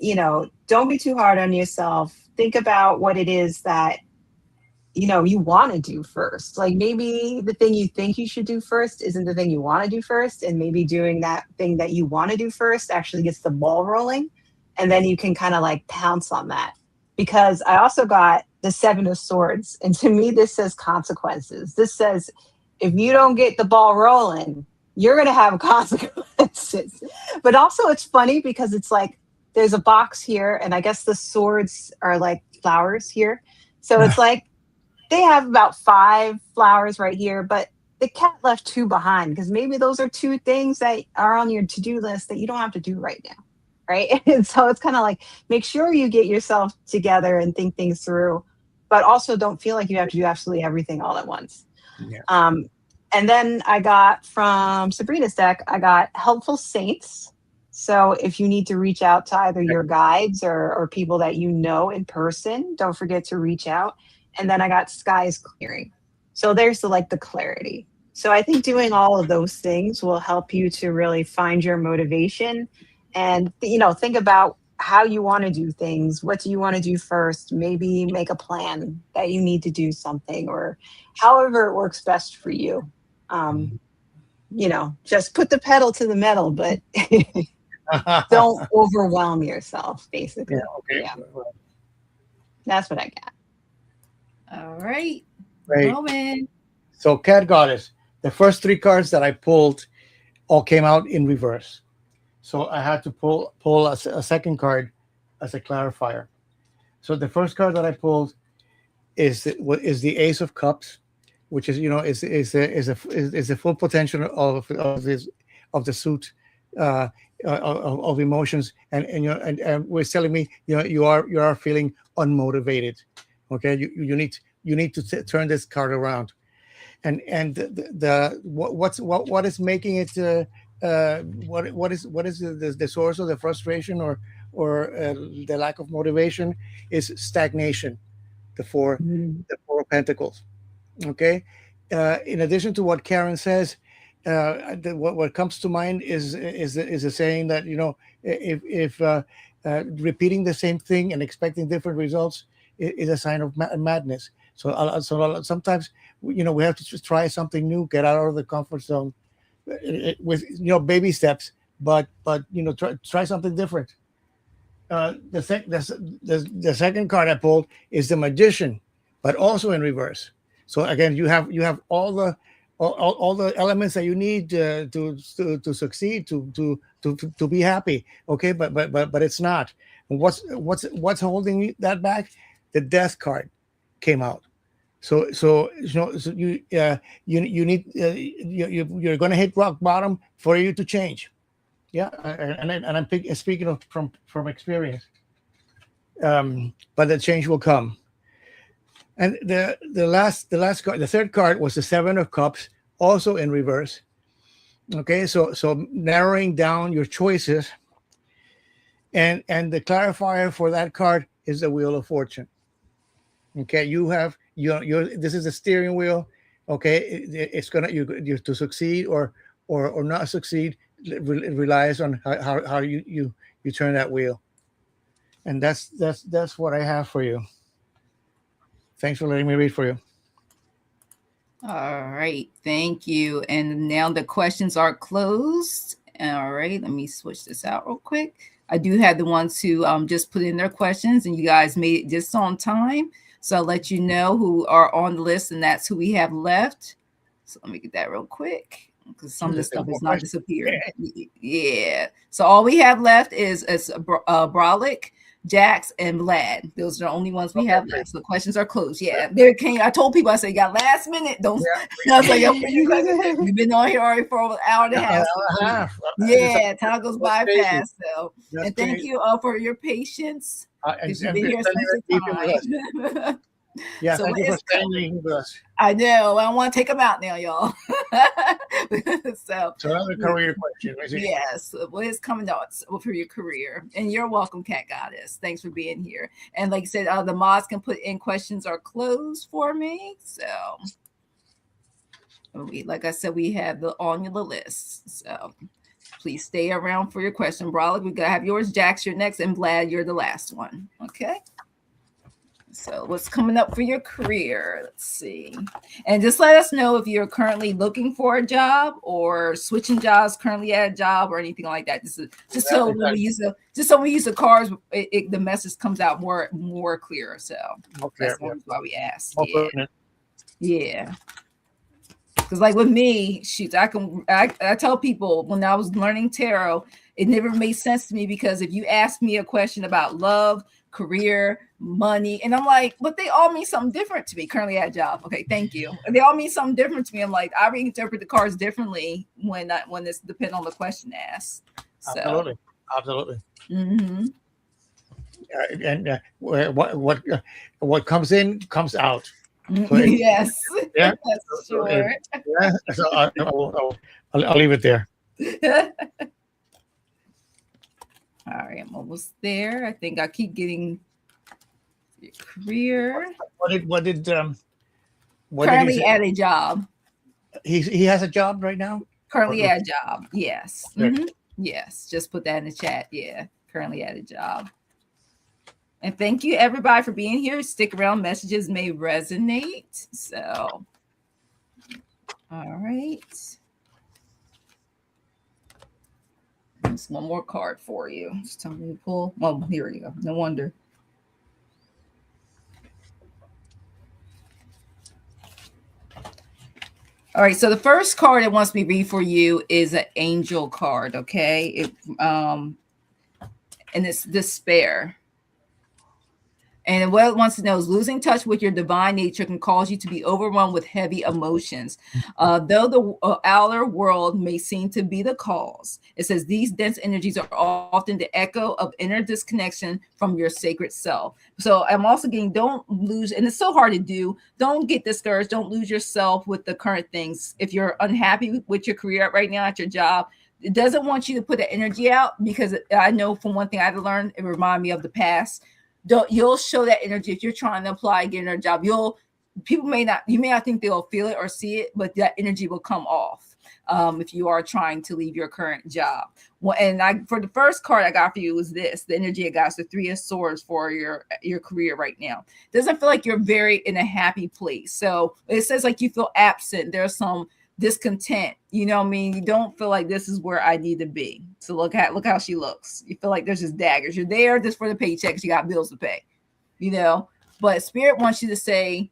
don't be too hard on yourself. Think about what it is that, you want to do first. Like maybe the thing you think you should do first isn't the thing you want to do first. And maybe doing that thing that you want to do first actually gets the ball rolling. And then you can kind of like pounce on that. Because I also got the 7 of Swords. And to me, this says consequences. This says, if you don't get the ball rolling, you're going to have consequences. But also it's funny because it's like, there's a box here. And I guess the swords are like flowers here. So it's like, they have about 5 flowers right here, but the cat left 2 behind, because maybe those are 2 things that are on your to-do list that you don't have to do right now. Right. And so it's kind of like, make sure you get yourself together and think things through, but also don't feel like you have to do absolutely everything all at once. Yeah. And then I got from Sabrina's deck, I got Helpful Saints. So if you need to reach out to either your guides or people that you know in person, don't forget to reach out. And then I got Skies Clearing. So there's the clarity. So I think doing all of those things will help you to really find your motivation and, think about how you want to do things. What do you want to do first? Maybe make a plan that you need to do something, or however it works best for you. Just put the pedal to the metal, but don't overwhelm yourself, basically. Yeah. That's what I got. All right. Great. So Cat Goddess, the first 3 cards that I pulled all came out in reverse. So I had to pull a second card as a clarifier. So the first card that I pulled is the Ace of Cups, which is is a full potential of the suit of emotions, and was telling me you are feeling unmotivated. Okay, you need to turn this card around, and what is making it what is the source of the frustration or the lack of motivation is stagnation, the 4 of Pentacles. Okay, in addition to what Caryn says, what comes to mind is a saying that if repeating the same thing and expecting different results is a sign of madness. So sometimes we have to just try something new, get out of the comfort zone with baby steps, but try something different. the second card I pulled is the Magician, but also in reverse. So again, you have all the elements that you need to succeed, to be happy. Okay, but it's not. And what's holding that back? The Death card came out. So you need you're going to hit rock bottom for you to change. Yeah, I'm speaking from experience. But the change will come. And the last card, the third card was the Seven of Cups, also in reverse. Okay, so narrowing down your choices, and the clarifier for that card is the Wheel of Fortune. Okay, you have your this is the steering wheel. Okay, it's gonna you to succeed or not succeed. It relies on how you turn that wheel. And that's what I have for you. Thanks for letting me read for you. All right, thank you. And now the questions are closed. All right, let me switch this out real quick. I do have the ones who just put in their questions, and you guys made it just on time. So I'll let you know who are on the list, and that's who we have left. So let me get that real quick, because some of the stuff has not disappeared. Yeah. So all we have left is Brolic, Jax, and Vlad. Those are the only ones we have left. So the questions are closed. Yeah. There came. I told people, I said, got last minute. Don't. Yeah. I was like, you've been on here already for an hour and a half. Yeah, time goes by fast. So, and thank you for your patience. You've been here since the time. Yeah, so thank you for staying with us. I know. I don't want to take them out now, y'all. So another career question. Yes. What is coming out for your career? And you're welcome, Cat Goddess. Thanks for being here. And like I said, the mods can put in questions are closed for me. So like I said, we have on the list. So please stay around for your question. Brolic, we gotta have yours. Jax, you're next, and Vlad, you're the last one. Okay. So what's coming up for your career? Let's see. And just let us know if you're currently looking for a job or switching jobs, currently at a job or anything like that. So when we use the cards, the message comes out more clear. So that's why we ask. Yeah. Because like with me, shoot, I tell people when I was learning tarot, it never made sense to me, because if you ask me a question about love, career, money, and I'm like, but they all mean something different to me. Currently at a job. Okay, thank you. And they all mean something different to me. I'm like, I reinterpret the cards differently when it's depending on the question asked. So. Absolutely. Mm-hmm. And what comes in comes out. So yes. Yeah. That's sure. Yeah. So I'll leave it there. All right, I'm almost there. I think I keep getting your career. What did currently at a job? He has a job right now? Currently at a job, yes. Mm-hmm. Yes, just put that in the chat. Yeah, currently at a job. And thank you everybody for being here. Stick around, messages may resonate. So, all right. Just one more card for you. Just tell me to pull. Oh, here you go. No wonder. All right. So the first card it wants me to read for you is an angel card. Okay. And it's despair. And what it wants to know is losing touch with your divine nature can cause you to be overwhelmed with heavy emotions. Though the outer world may seem to be the cause, it says these dense energies are often the echo of inner disconnection from your sacred self. So I'm also getting, don't lose, and it's so hard to do, don't get discouraged, don't lose yourself with the current things. If you're unhappy with your career right now at your job, it doesn't want you to put the energy out, because I know from one thing I had to learn, it reminded me of the past. You'll show that energy if you're trying to apply, get a job. You may not think they'll feel it or see it, but that energy will come off if you are trying to leave your current job. Well, and for the first card I got for you was this: the energy I got is the Three of Swords for your career right now. Doesn't feel like you're very in a happy place. So it says like you feel absent. There's some discontent. You know what I mean? You don't feel like this is where I need to be. So look how she looks. You feel like there's just daggers. You're there just for the paychecks. You got bills to pay, you know. But Spirit wants you to say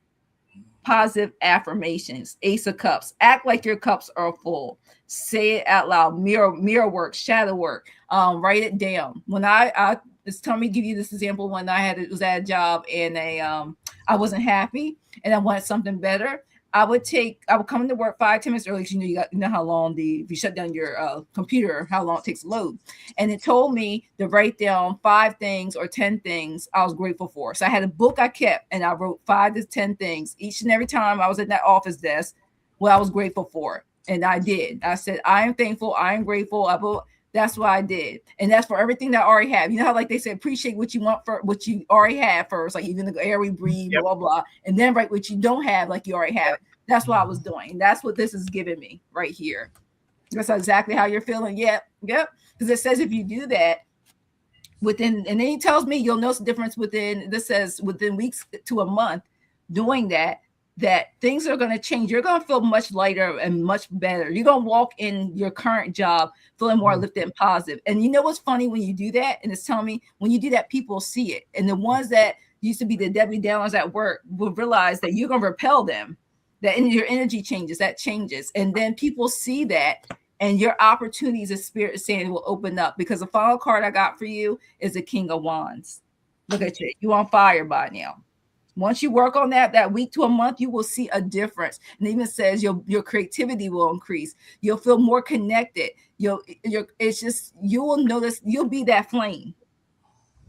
positive affirmations. Ace of Cups. Act like your cups are full. Say it out loud. Mirror work, shadow work. Write it down. When I just tell me give you this example. When I was at a job and I wasn't happy and I wanted something better. I would come to work 5-10 minutes early because you know how long if you shut down your computer, how long it takes to load. And it told me to write down 5 things or 10 things I was grateful for. So I had a book I kept and I wrote 5 to 10 things each and every time I was at that office desk what I was grateful for. And I did. I said, I am thankful. I am grateful. That's what I did. And that's for everything that I already have. You know how like they say, appreciate what you want for what you already have first, like even the air we breathe, blah, blah. And then write what you don't have, like you already have it. That's what I was doing. That's what this is giving me right here. That's exactly how you're feeling. Yep. Because it says if you do that and then he tells me you'll notice the difference within weeks to a month doing that things are going to change. You're going to feel much lighter and much better. You're going to walk in your current job feeling more lifted and positive. And you know what's funny when you do that? And it's telling me when you do that, people see it. And the ones that used to be the Debbie Downers at work will realize that you're going to repel them, that your energy changes, that changes. And then people see that and your opportunities, as Spirit is saying, will open up because the final card I got for you is the King of Wands. Look at you. You're on fire by now. Once you work on that week to a month, you will see a difference. And it even says your creativity will increase. You'll feel more connected. You will notice you'll be that flame.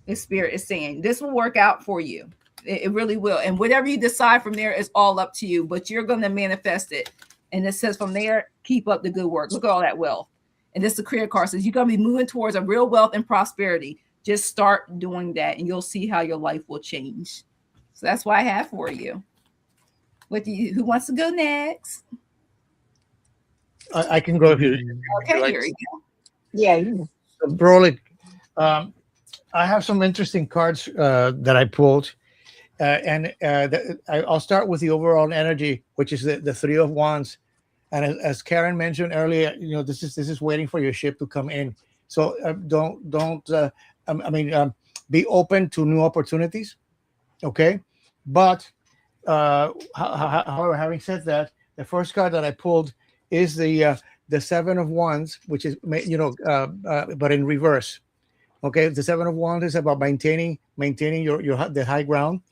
The Spirit is saying this will work out for you. It really will. And whatever you decide from there is all up to you, but you're going to manifest it. And it says from there, keep up the good work. Look at all that wealth. And this is the career card says you're going to be moving towards a real wealth and prosperity. Just start doing that and you'll see how your life will change. So that's what I have for you. Who wants to go next? I can go if you. Okay, here we go. Yeah. So, Broly, I have some interesting cards that I pulled, and I'll start with the overall energy, which is the 3 of Wands. And as Caryn mentioned earlier, this is waiting for your ship to come in. So be open to new opportunities. Okay. But however, having said that, the first card that I pulled is the 7 of Wands, which is but in reverse. Okay, the 7 of Wands is about maintaining the high ground.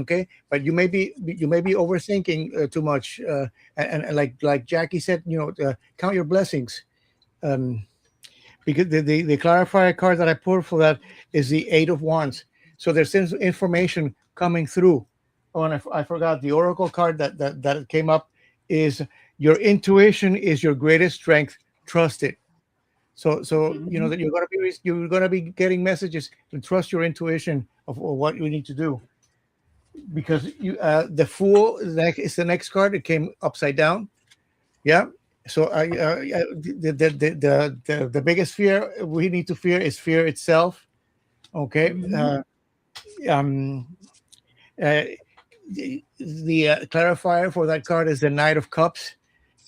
Okay, but you may be overthinking too much, and like Jackie said, count your blessings, because the clarifier card that I pulled for that is the 8 of Wands. So there's information coming through. Oh, and I forgot the oracle card that came up is your intuition is your greatest strength. Trust it. So that you're gonna be getting messages to trust your intuition of what you need to do. Because the Fool is the next card. It came upside down. Yeah. So the biggest fear we need to fear is fear itself. Okay. The clarifier for that card is the Knight of Cups,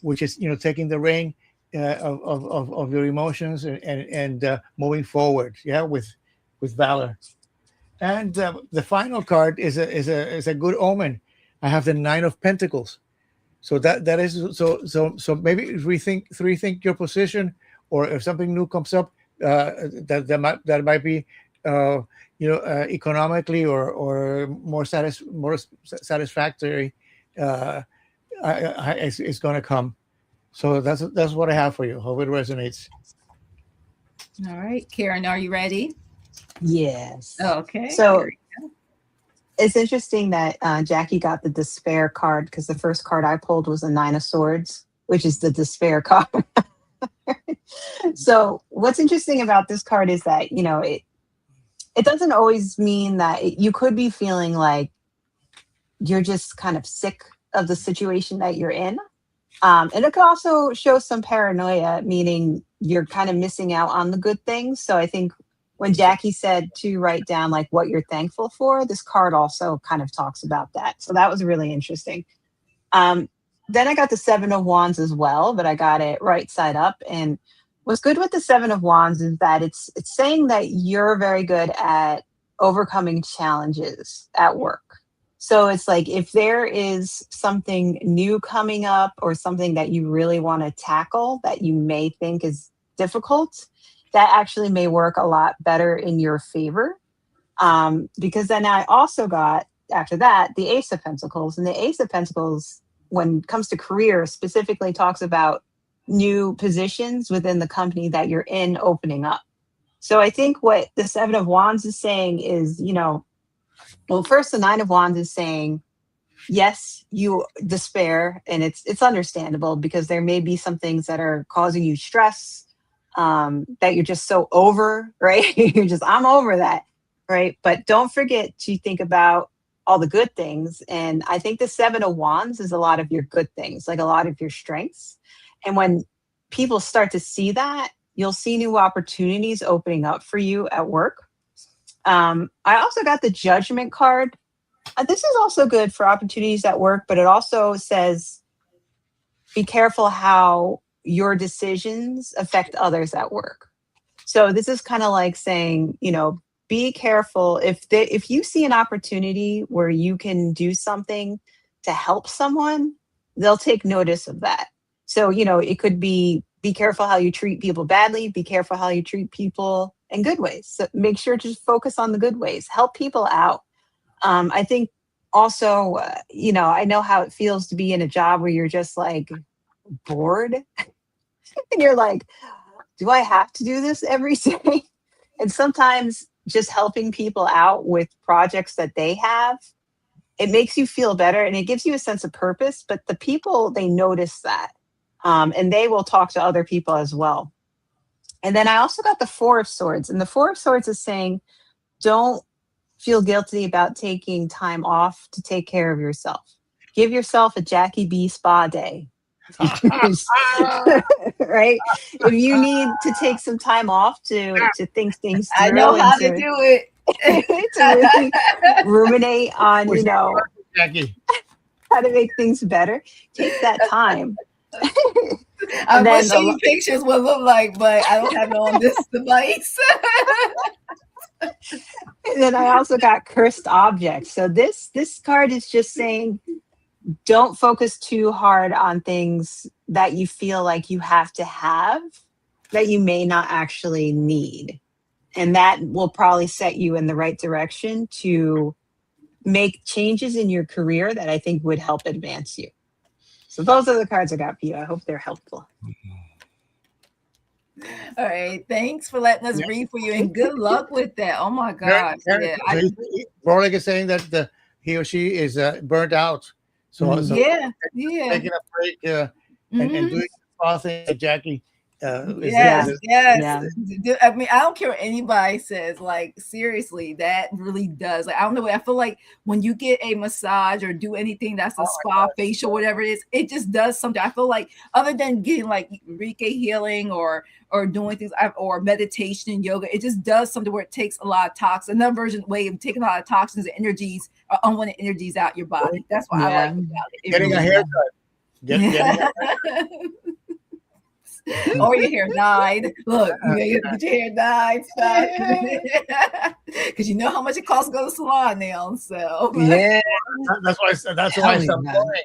which is taking the reign of your emotions and moving forward, with valor. And the final card is a good omen. I have the 9 of Pentacles, so that is so maybe rethink your position, or if something new comes up that might be economically or more satisfactory, it's going to come. So that's what I have for you. Hope it resonates. All right, Caryn, are you ready? Yes. Okay. So it's interesting that Jackie got the despair card, because the first card I pulled was a 9 of Swords, which is the despair card. So what's interesting about this card is that, it doesn't always mean that you could be feeling like you're just kind of sick of the situation that you're in. And it could also show some paranoia, meaning you're kind of missing out on the good things. So I think when Jackie said to write down like what you're thankful for, this card also kind of talks about that. So that was really interesting. then I got the Seven of Wands as well, but I got it right side up. And what's good with the Seven of Wands is that it's saying that you're very good at overcoming challenges at work. So it's like if there is something new coming up or something that you really want to tackle that you may think is difficult, that actually may work a lot better in your favor. Because then I also got, after that, the Ace of Pentacles. And the Ace of Pentacles, when it comes to career, specifically talks about new positions within the company that you're in opening up. So I think what the Seven of Wands is saying is, well, first, the Nine of Wands is saying, yes, you despair, and it's understandable because there may be some things that are causing you stress, that you're just so over, right? You're just, I'm over that, right? But don't forget to think about all the good things. And I think the Seven of Wands is a lot of your good things, like a lot of your strengths. And when people start to see that, you'll see new opportunities opening up for you at work. I also got the Judgment card. This is also good for opportunities at work, but it also says, be careful how your decisions affect others at work. So this is kind of like saying, be careful if you see an opportunity where you can do something to help someone, they'll take notice of that. So, it could be careful how you treat people badly, be careful how you treat people in good ways. So make sure to just focus on the good ways, help people out. I think also, I know how it feels to be in a job where you're just like bored and you're like, do I have to do this every day? And sometimes just helping people out with projects that they have, it makes you feel better and it gives you a sense of purpose. But the people, they notice that, and they will talk to other people as well. And then I also got the Four of Swords, and the Four of Swords is saying, don't feel guilty about taking time off to take care of yourself. Give yourself a Jackie B spa day. Right? If you need to take some time off to think things through, I know how to do it. To really ruminate on, Jackie, how to make things better, take that time. I wish these pictures would look like, but I don't have it on this device. And then I also got Cursed Objects. So this card is just saying, don't focus too hard on things that you feel like you have to have that you may not actually need. And that will probably set you in the right direction to make changes in your career that I think would help advance you. So those are the cards I got for you. I hope they're helpful. All right. Thanks for letting us read for you, and good luck with that. Oh my gosh. Rolex is saying that he or she is burnt out. So taking a break and doing things, Jackie. Yes. I mean, I don't care what anybody says. Like, seriously, that really does. Like, I don't know. I feel like when you get a massage or do anything that's a spa, facial, whatever it is, it just does something. I feel like other than getting like Reiki healing or doing things or meditation and yoga, it just does something where it takes a lot of toxins. Another way of taking a lot of toxins and energies, unwanted energies out your body. That's what I like about it. Getting a haircut. Getting a haircut. Or your hair dyed. Look, you get your hair dyed stuff. Because you know how much it costs to go to the salon now. So that's why I stopped going.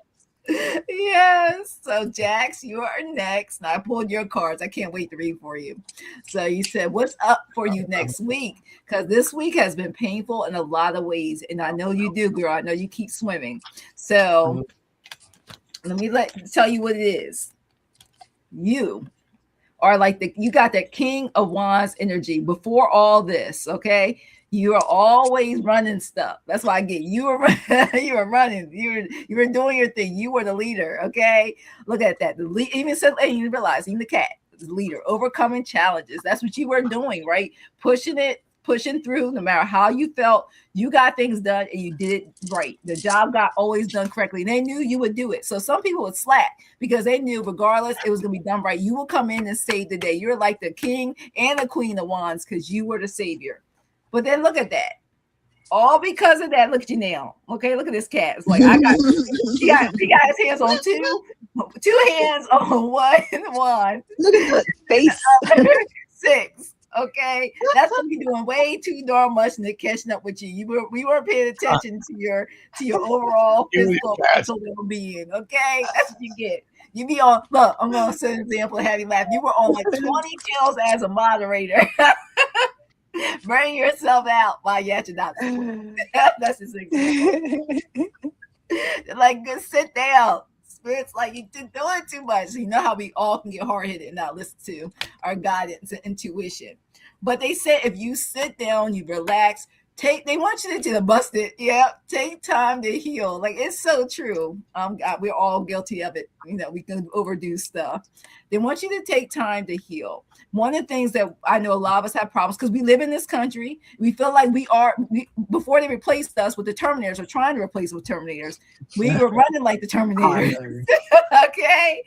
Yes. So Jax, you are next. Now I pulled your cards. I can't wait to read for you. So you said, what's up for you next week? Because this week has been painful in a lot of ways. And I know you do, girl. I know you keep swimming. So let me tell you what it is. You are like you got that King of Wands energy before all this, okay? You are always running stuff. That's why I get you were running. You were doing your thing. You were the leader, okay? Look at that. Even said, and you realize even the cat is the leader, overcoming challenges. That's what you were doing, right? Pushing through, no matter how you felt, you got things done and you did it right. The job got always done correctly. They knew you would do it. So some people would slack because they knew regardless it was going to be done right. You will come in and save the day. You're like the king and the queen of wands because you were the savior. But then look at that. All because of that. Look at you now. Okay, look at this cat. It's like he got his hands on two hands on one. Look at the face. 6. Okay, that's gonna be doing way too darn much and catching up with you. We weren't paying attention to your overall physical mental well-being. Okay, that's what you get. You be on. Look, I'm gonna set an example and have you laugh. You were on like 20 pills as a moderator. Bring yourself out while you're at your doctor. That's just example. Like, just sit down. Spirits like you're doing too much. So you know how we all can get hard-headed and not listen to our guidance and intuition. But they said if you sit down, you relax, they want you to bust it. Yeah, take time to heal. Like, it's so true. We're all guilty of it. We can overdo stuff. They want you to take time to heal. One of the things that I know a lot of us have problems because we live in this country. We feel like before they replaced us with the Terminators or trying to replace us with Terminators, we were running like the Terminators. Okay?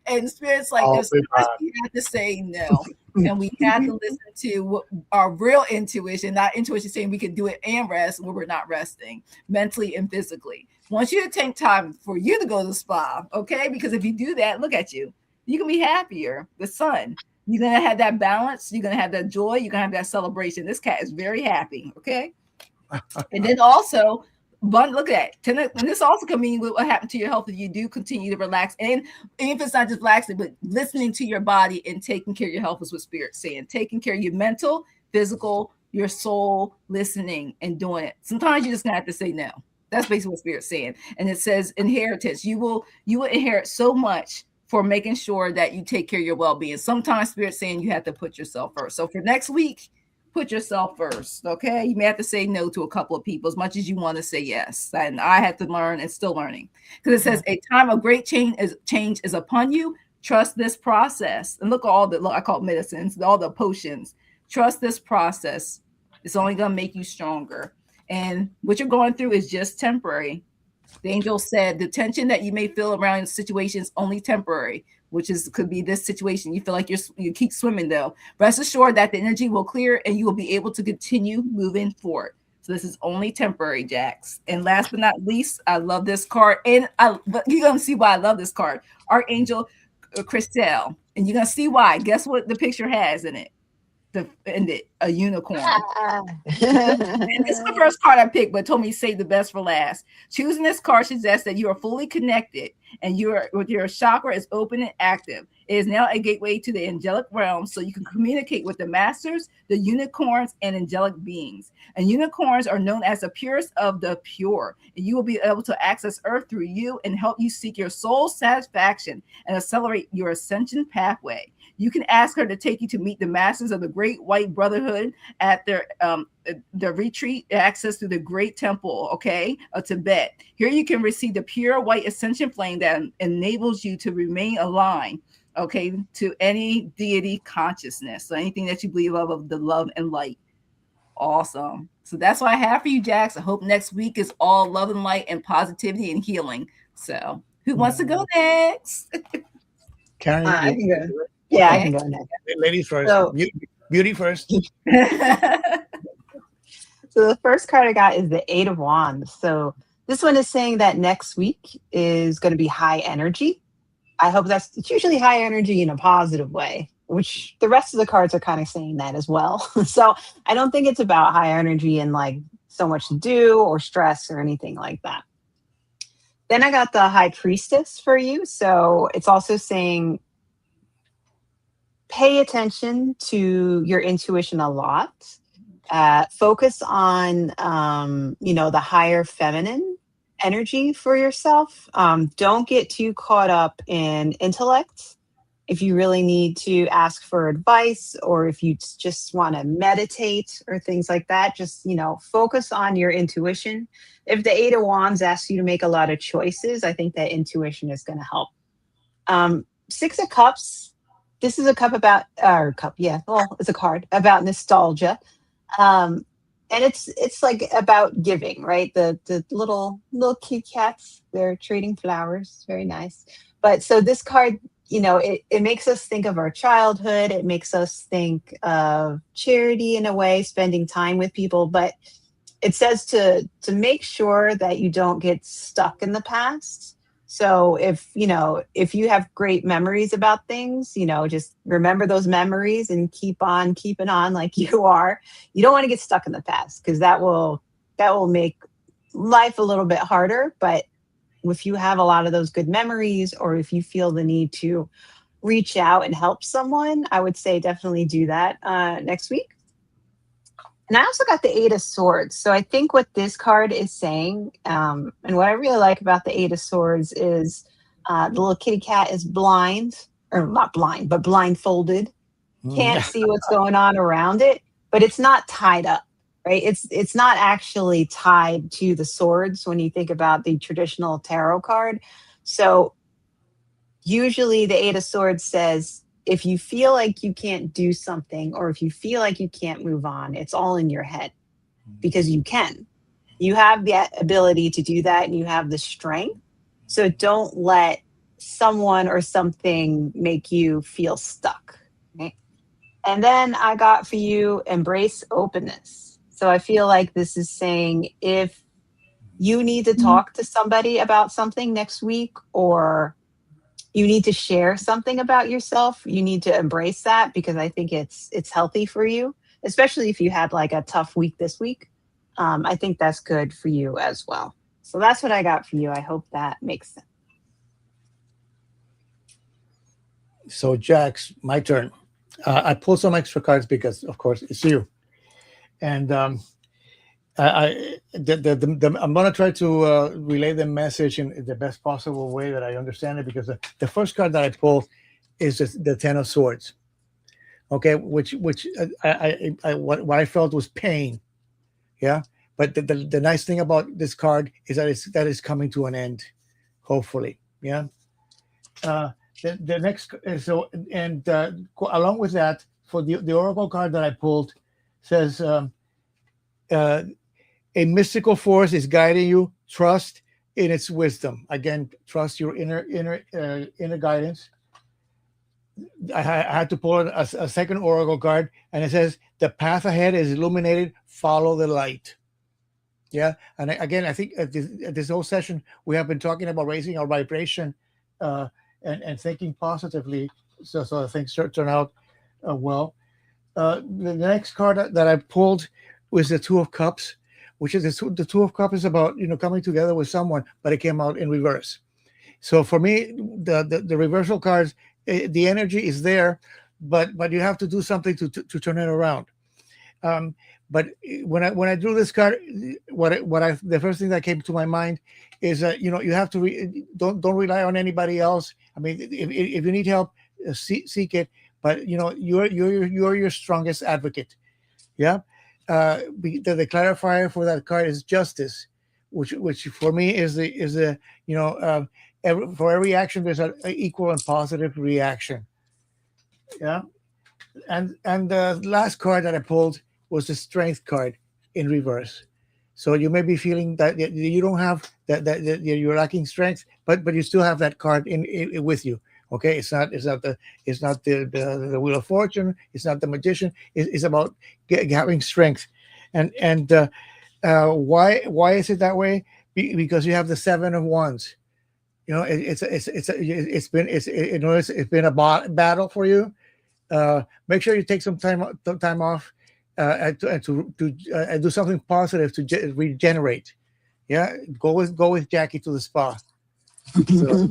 And spirits like this, we have to say no. And we have to listen to our real intuition, not intuition saying we can do it and rest when we're not resting mentally and physically. I want you to take time for you to go to the spa, okay? Because if you do that, look at you. You can be happier. The sun. You're going to have that balance. You're going to have that joy. You're going to have that celebration. This cat is very happy, okay? And then also, look at that. And this also can mean what happened to your health if you do continue to relax. And if it's not just relaxing, but listening to your body and taking care of your health is what Spirit's saying. Taking care of your mental, physical, your soul, listening and doing it. Sometimes you're just going to have to say no. That's basically what Spirit's saying. And it says inheritance. You will inherit so much for making sure that you take care of your well-being. Sometimes Spirit's saying you have to put yourself first. So for next week, put yourself first, okay? You may have to say no to a couple of people as much as you want to say yes. And I had to learn and still learning. Because it says a time of great change is upon you. Trust this process. And look at all I call it medicines, all the potions. Trust this process. It's only going to make you stronger. And what you're going through is just temporary. The angel said the tension that you may feel around situations only temporary, which could be this situation. You feel like you keep swimming though. Rest assured that the energy will clear and you will be able to continue moving forward. So this is only temporary, Jax. And last but not least, I love this card. And you're going to see why I love this card. Archangel Christelle. And you're going to see why. Guess what the picture has in it? A unicorn. And this is the first card I picked, but told me to save the best for last. Choosing this card suggests that you are fully connected and your chakra is open and active. It is now a gateway to the angelic realm, so you can communicate with the masters, the unicorns, and angelic beings. And unicorns are known as the purest of the pure. And you will be able to access Earth through you and help you seek your soul satisfaction and accelerate your ascension pathway. You can ask her to take you to meet the masters of the Great White Brotherhood at their retreat, access to the Great Temple, of Tibet. Here you can receive the pure white ascension flame that enables you to remain aligned, to any deity consciousness. So anything that you believe of the love and light. Awesome. So that's what I have for you, Jax. I hope next week is all love and light and positivity and healing. So who wants to go next? Caryn, yeah, I can go next. Ladies first. So, beauty first. So the first card I got is the 8 of Wands. So this one is saying that next week is going to be high energy. I hope it's usually high energy in a positive way, which the rest of the cards are kind of saying that as well. So I don't think it's about high energy and like so much to do or stress or anything like that. Then I got the High Priestess for you. So it's also saying pay attention to your intuition a lot. Focus on, the higher feminine energy for yourself. Don't get too caught up in intellect. If you really need to ask for advice or if you just want to meditate or things like that, just, focus on your intuition. If the 8 of Wands asks you to make a lot of choices, I think that intuition is going to help. 6 of Cups. This is a cup it's a card about nostalgia. And it's like about giving, right? The little cute cats, they're trading flowers. Very nice. But so this card, it makes us think of our childhood. It makes us think of charity in a way, spending time with people. But it says to make sure that you don't get stuck in the past. So if you have great memories about things, just remember those memories and keep on keeping on like you are. You don't want to get stuck in the past, because that will make life a little bit harder. But if you have a lot of those good memories, or if you feel the need to reach out and help someone, I would say definitely do that next week. And I also got the Eight of Swords. So I think what this card is saying, and what I really like about the Eight of Swords is the little kitty cat is blind, or not blind, but blindfolded. Can't see what's going on around it, but it's not tied up, right? It's not actually tied to the swords when you think about the traditional tarot card. So usually the Eight of Swords says, if you feel like you can't do something, or if you feel like you can't move on, it's all in your head, because you can. You have the ability to do that, and you have the strength. So don't let someone or something make you feel stuck. Right? And then I got for you, embrace openness. So I feel like this is saying, if you need to talk to somebody about something next week, or you need to share something about yourself, you need to embrace that, because I think it's healthy for you, especially if you had like a tough week this week. I think that's good for you as well. So that's what I got for you. I hope that makes sense. So Jax, my turn. I pulled some extra cards because, of course, it's you. And I'm going to try to relay the message in the best possible way that I understand it, because the first card that I pulled is the Ten of Swords. Okay, which what I felt was pain. Yeah, but the nice thing about this card is that it's coming to an end, hopefully. Yeah. The next, so, and along with that, for the Oracle card that I pulled, says a mystical force is guiding you. Trust in its wisdom. Again, trust your inner guidance. I had to pull a second Oracle card, and it says the path ahead is illuminated. Follow the light. Yeah, and again, I think this whole session we have been talking about raising our vibration and thinking positively, so things turn out well. The next card that I pulled was the Two of Cups, which is the Two of Cups is about coming together with someone, but it came out in reverse. So for me, the reversal cards, the energy is there, but you have to do something to turn it around. But when I drew this card, the first thing that came to my mind is that you have to don't rely on anybody else. I mean, if you need help, seek it. But you're your strongest advocate. Yeah. The clarifier for that card is justice, which for me is the for every action there's an equal and positive reaction. Yeah. And the last card that I pulled was the Strength card in reverse. So you may be feeling that you don't have that you're lacking strength, but you still have that card in with you. Okay, it's not the Wheel of Fortune. It's not the Magician. It's about having strength. And why is it that way? Because you have the Seven of Wands. It's been a battle for you. Make sure you take some time off and to do something positive to regenerate. Yeah, go with Jackie to the spa. So,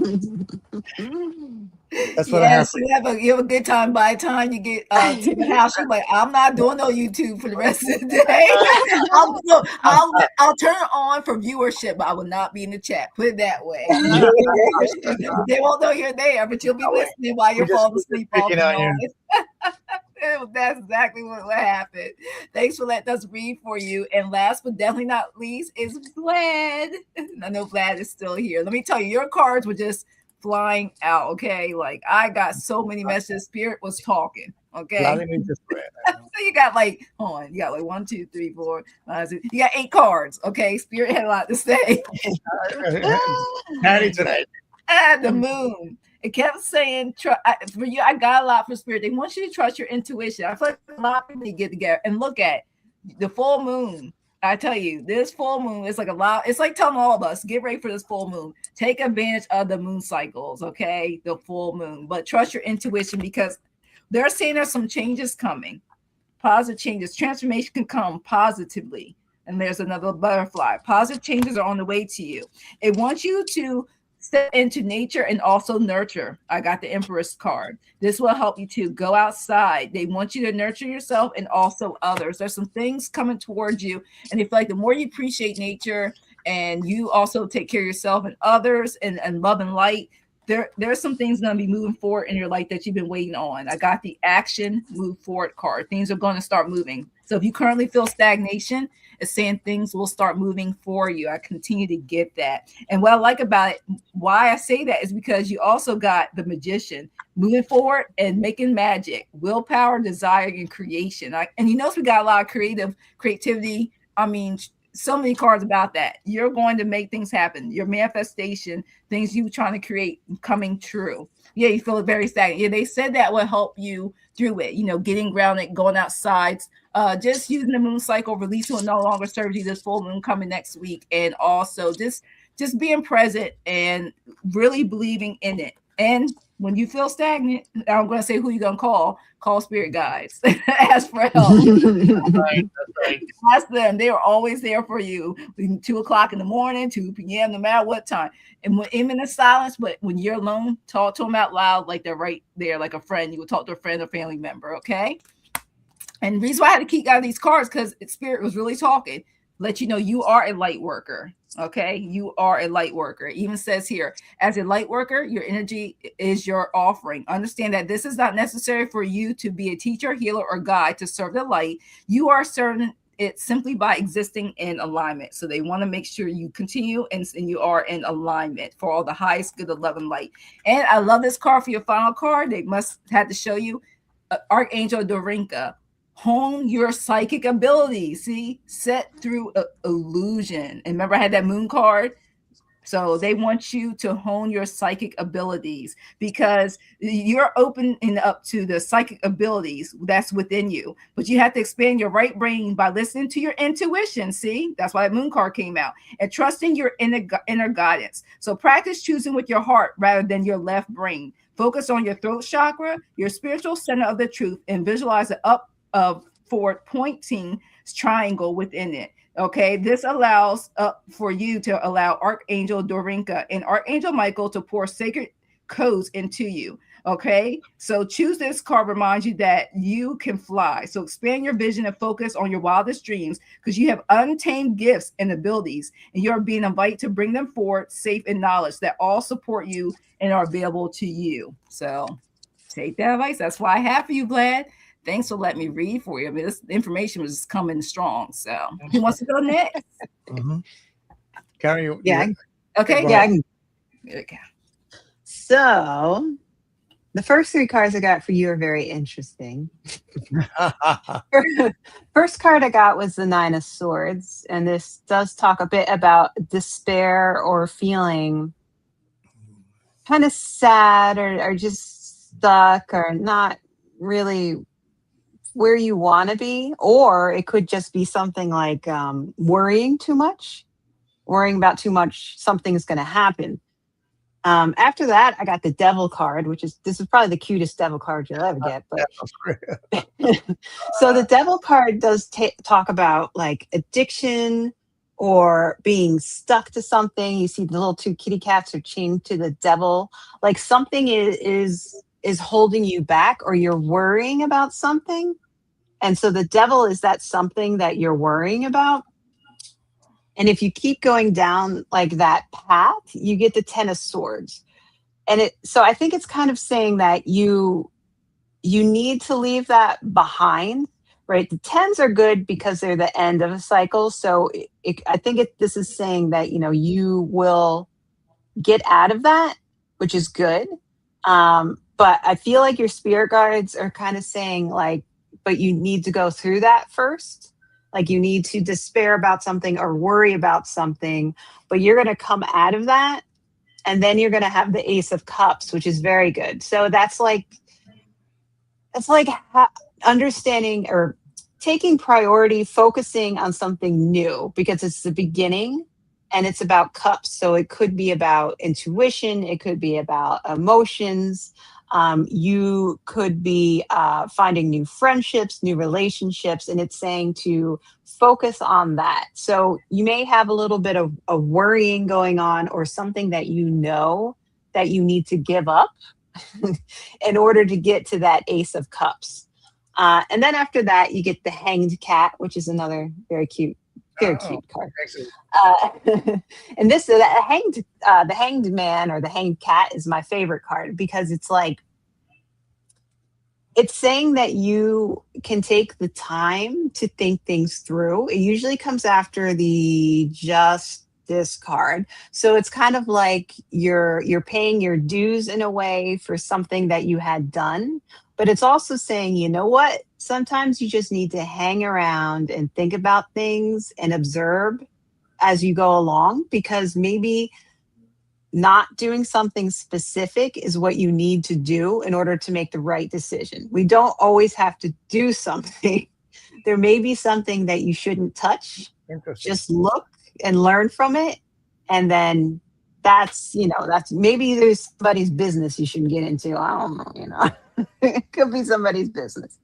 that's what I have. You have a good time. By the time you get to the house, you're like, I'm not doing no YouTube for the rest of the day. I'll turn it on for viewership, but I will not be in the chat. Put it that way. They won't know you're there, but you'll be listening while you're falling asleep off the noise. That's exactly what happened. Thanks for letting us read for you. And last but definitely not least is Vlad. I know Vlad is still here. Let me tell you, your cards were just flying out. Okay, like I got so many messages. Spirit was talking. Okay, so you got like, hold on, you got like 1, 2, 3, 4, 5, 6. You got 8 cards. Okay, Spirit had a lot to say. Patty tonight. The moon. It kept saying, for you, I got a lot for Spirit. They want you to trust your intuition. I feel like a lot of people need to get together and look at the full moon I tell you, this full moon is like a lot. It's like telling all of us, get ready for this full moon. Take advantage of the moon cycles, okay? The full moon. But trust your intuition because they're saying there's some changes coming. Positive changes. Transformation can come positively. And there's another butterfly. Positive changes are on the way to you. It wants you to step into nature and also nurture. I got the Empress card. This will help you to go outside. They want you to nurture yourself and also others. There's some things coming towards you. And they feel like the more you appreciate nature and you also take care of yourself and others and love and light, there's some things going to be moving forward in your life that you've been waiting on. I got the action move forward card. Things are going to start moving. So if you currently feel stagnation, it's saying things will start moving for you. I continue to get that. And what I like about it, why I say that is because you also got the Magician moving forward and making magic, willpower, desire, and creation. And you notice we got a lot of creativity. I mean, so many cards about that. You're going to make things happen. Your manifestation, things you trying to create coming true. Yeah, you feel very stagnant. Yeah, they said that will help you through it. You know, getting grounded, going outside, just using the moon cycle, releasing will no longer serve you. This full moon coming next week, and also just being present and really believing in it. And when you feel stagnant, I'm going to say who you're going to call spirit guides. Ask for help. Right. Ask them. They are always there for you. 2 o'clock in the morning, 2 p.m., no matter what time. And when in the silence, but when you're alone, talk to them out loud like they're right there, like a friend. You would talk to a friend or family member, okay? And the reason why I had to keep out of these cards because spirit was really talking. Let you know you are a light worker. Okay, you are a light worker. It even says here, as a light worker, your energy is your offering. Understand that this is not necessary for you to be a teacher, healer, or guide to serve the light. You are serving it simply by existing in alignment. So they want to make sure you continue and you are in alignment for all the highest good of love and light. And I love this card for your final card. They must have to show you Archangel Dorinka. Hone your psychic ability. See, set through illusion. And remember, I had that moon card. So they want you to hone your psychic abilities because you're opening up to the psychic abilities that's within you. But you have to expand your right brain by listening to your intuition. See, that's why that moon card came out, and trusting your inner guidance. So practice choosing with your heart rather than your left brain. Focus on your throat chakra, your spiritual center of the truth, and visualize it up of forward pointing triangle within it. Okay, this allows for you to allow Archangel Dorinka and Archangel Michael to pour sacred codes into you. Okay, so choose this card, reminds you that you can fly. So expand your vision and focus on your wildest dreams because you have untamed gifts and abilities, and you're being invited to bring them forward safe in knowledge that all support you and are available to you. So take that advice. That's why I have for you, Vlad. Thanks for letting me read for you. I mean, this information was coming strong. So, who wants to go next? Mm-hmm. Caryn, yeah. Okay. Yeah. Okay. So, the first 3 cards I got for you are very interesting. First card I got was the 9 of Swords, and this does talk a bit about despair or feeling kind of sad or just stuck or not really where you want to be, or it could just be something like worrying too much, worrying about too much, something's going to happen. After that, I got the Devil card, this is probably the cutest Devil card you'll ever get. But so the Devil card does talk about like addiction or being stuck to something. You see the little 2 kitty cats are chained to the devil, like something is holding you back, or you're worrying about something. And so the devil is that something that you're worrying about. And if you keep going down like that path, you get the 10 of Swords. And so I think it's kind of saying that you need to leave that behind, right? The 10s are good because they're the end of a cycle. So I think this is saying that, you will get out of that, which is good. But I feel like your spirit guides are kind of saying like, but you need to go through that first. Like you need to despair about something or worry about something, but you're going to come out of that. And then you're going to have the Ace of Cups, which is very good. So that's like understanding or taking priority, focusing on something new because it's the beginning and it's about cups. So it could be about intuition, it could be about emotions. You could be finding new friendships, new relationships, and it's saying to focus on that. So you may have a little bit of worrying going on or something that you know that you need to give up in order to get to that Ace of Cups. And then after that, you get the Hanged Cat, which is another very cute card. And this the Hanged Man or the Hanged Cat is my favorite card because it's like it's saying that you can take the time to think things through. It usually comes after the Justice card, so it's kind of like you're paying your dues in a way for something that you had done. But it's also saying, you know what? Sometimes you just need to hang around and think about things and observe as you go along, because maybe not doing something specific is what you need to do in order to make the right decision. We don't always have to do something. There may be something that you shouldn't touch. Just look and learn from it. And then that's maybe there's somebody's business you shouldn't get into. I don't know, it could be somebody's business.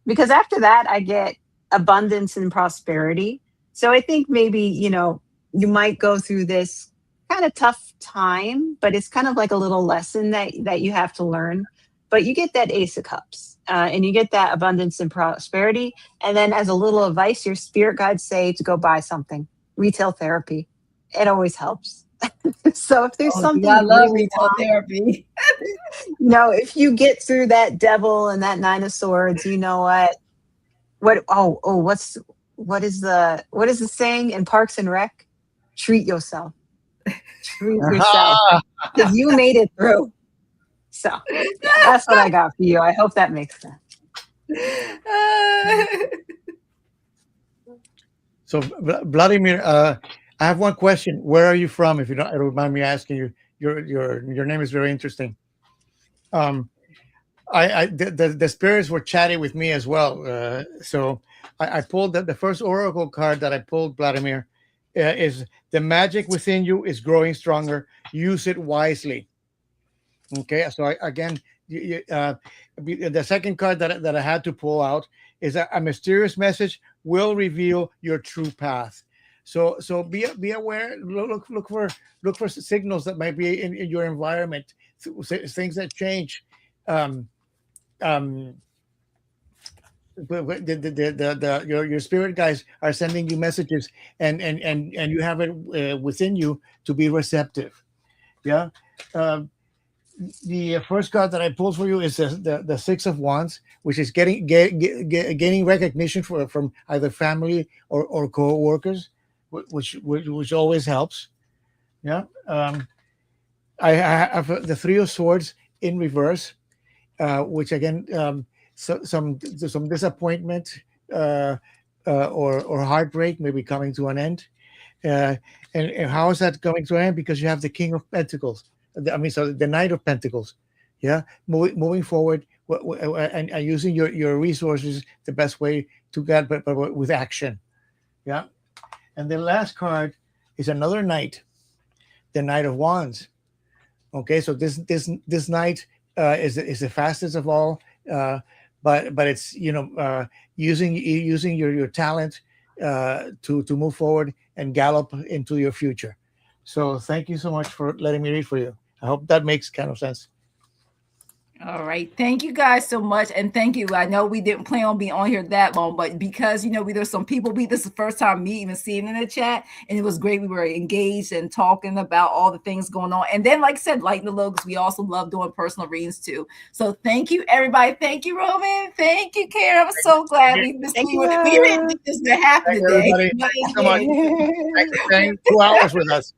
Because after that, I get abundance and prosperity. So I think maybe, you might go through this kind of tough time, but it's kind of like a little lesson that you have to learn. But you get that Ace of Cups and you get that abundance and prosperity. And then as a little advice, your spirit guides say to go buy something. Retail therapy. It always helps. So if there's something I love retail therapy. If you get through that Devil and that Nine of Swords, you know what is the saying in Parks and Rec? Treat yourself. Treat yourself. Because you made it through. So that's what I got for you. I hope that makes sense. So Vladimir, I have one question. Where are you from? If you don't mind me asking you, your name is very interesting. The spirits were chatting with me as well. So I pulled the first oracle card that I pulled, Vladimir, is the magic within you is growing stronger. Use it wisely. Okay. So the second card that I had to pull out is a mysterious message will reveal your true path. So be aware. Look for signals that might be in your environment, things that change. Your spirit guys are sending you messages, and you have it within you to be receptive. Yeah. The first card that I pulled for you is the Six of Wands, which is gaining recognition from either family or co-workers, which always helps. Yeah. I have the Three of Swords in reverse, which again, some disappointment or heartbreak may be coming to an end. And how is that coming to an end? Because you have the King of Pentacles. The Knight of Pentacles. Yeah, moving forward and using your resources the best way to get, but with action. Yeah, and the last card is another Knight, the Knight of Wands. Okay, so this Knight is the fastest of all, but it's using your talent to move forward and gallop into your future. So thank you so much for letting me read for you. I hope that makes kind of sense. All right. Thank you guys so much. And thank you. I know we didn't plan on being on here that long, but because, there's some people, this is the first time me even seeing in the chat, and it was great. We were engaged and talking about all the things going on. And then, like I said, lighting the logos, we also love doing personal readings too. So thank you, everybody. Thank you, Roman. Thank you, Caryn. I'm so glad we didn't think this would happen today. Thanks so much. Thanks for staying 2 hours with us.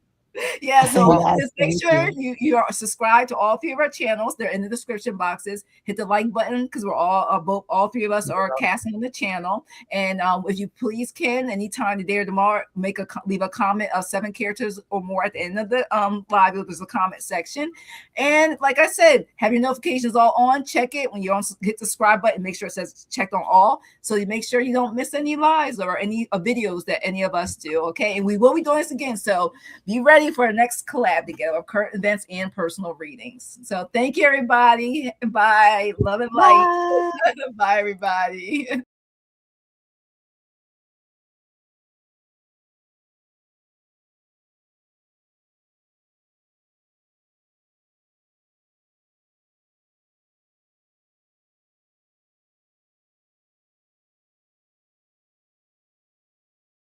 Yeah, so Yes, just make sure you are subscribed to all three of our channels. They're in the description boxes. Hit the like button because we're all three of us are casting on the channel. And if you please can anytime today or tomorrow, leave a comment of 7 characters or more at the end of the live. There's a comment section. And like I said, have your notifications all on. Check it when you're on. Hit the subscribe button. Make sure it says checked on all, so you make sure you don't miss any lives or any videos that any of us do. Okay, and we will be doing this again. So be ready for our next collab together of current events and personal readings. So thank you, everybody. Bye. Love and light. Bye, everybody.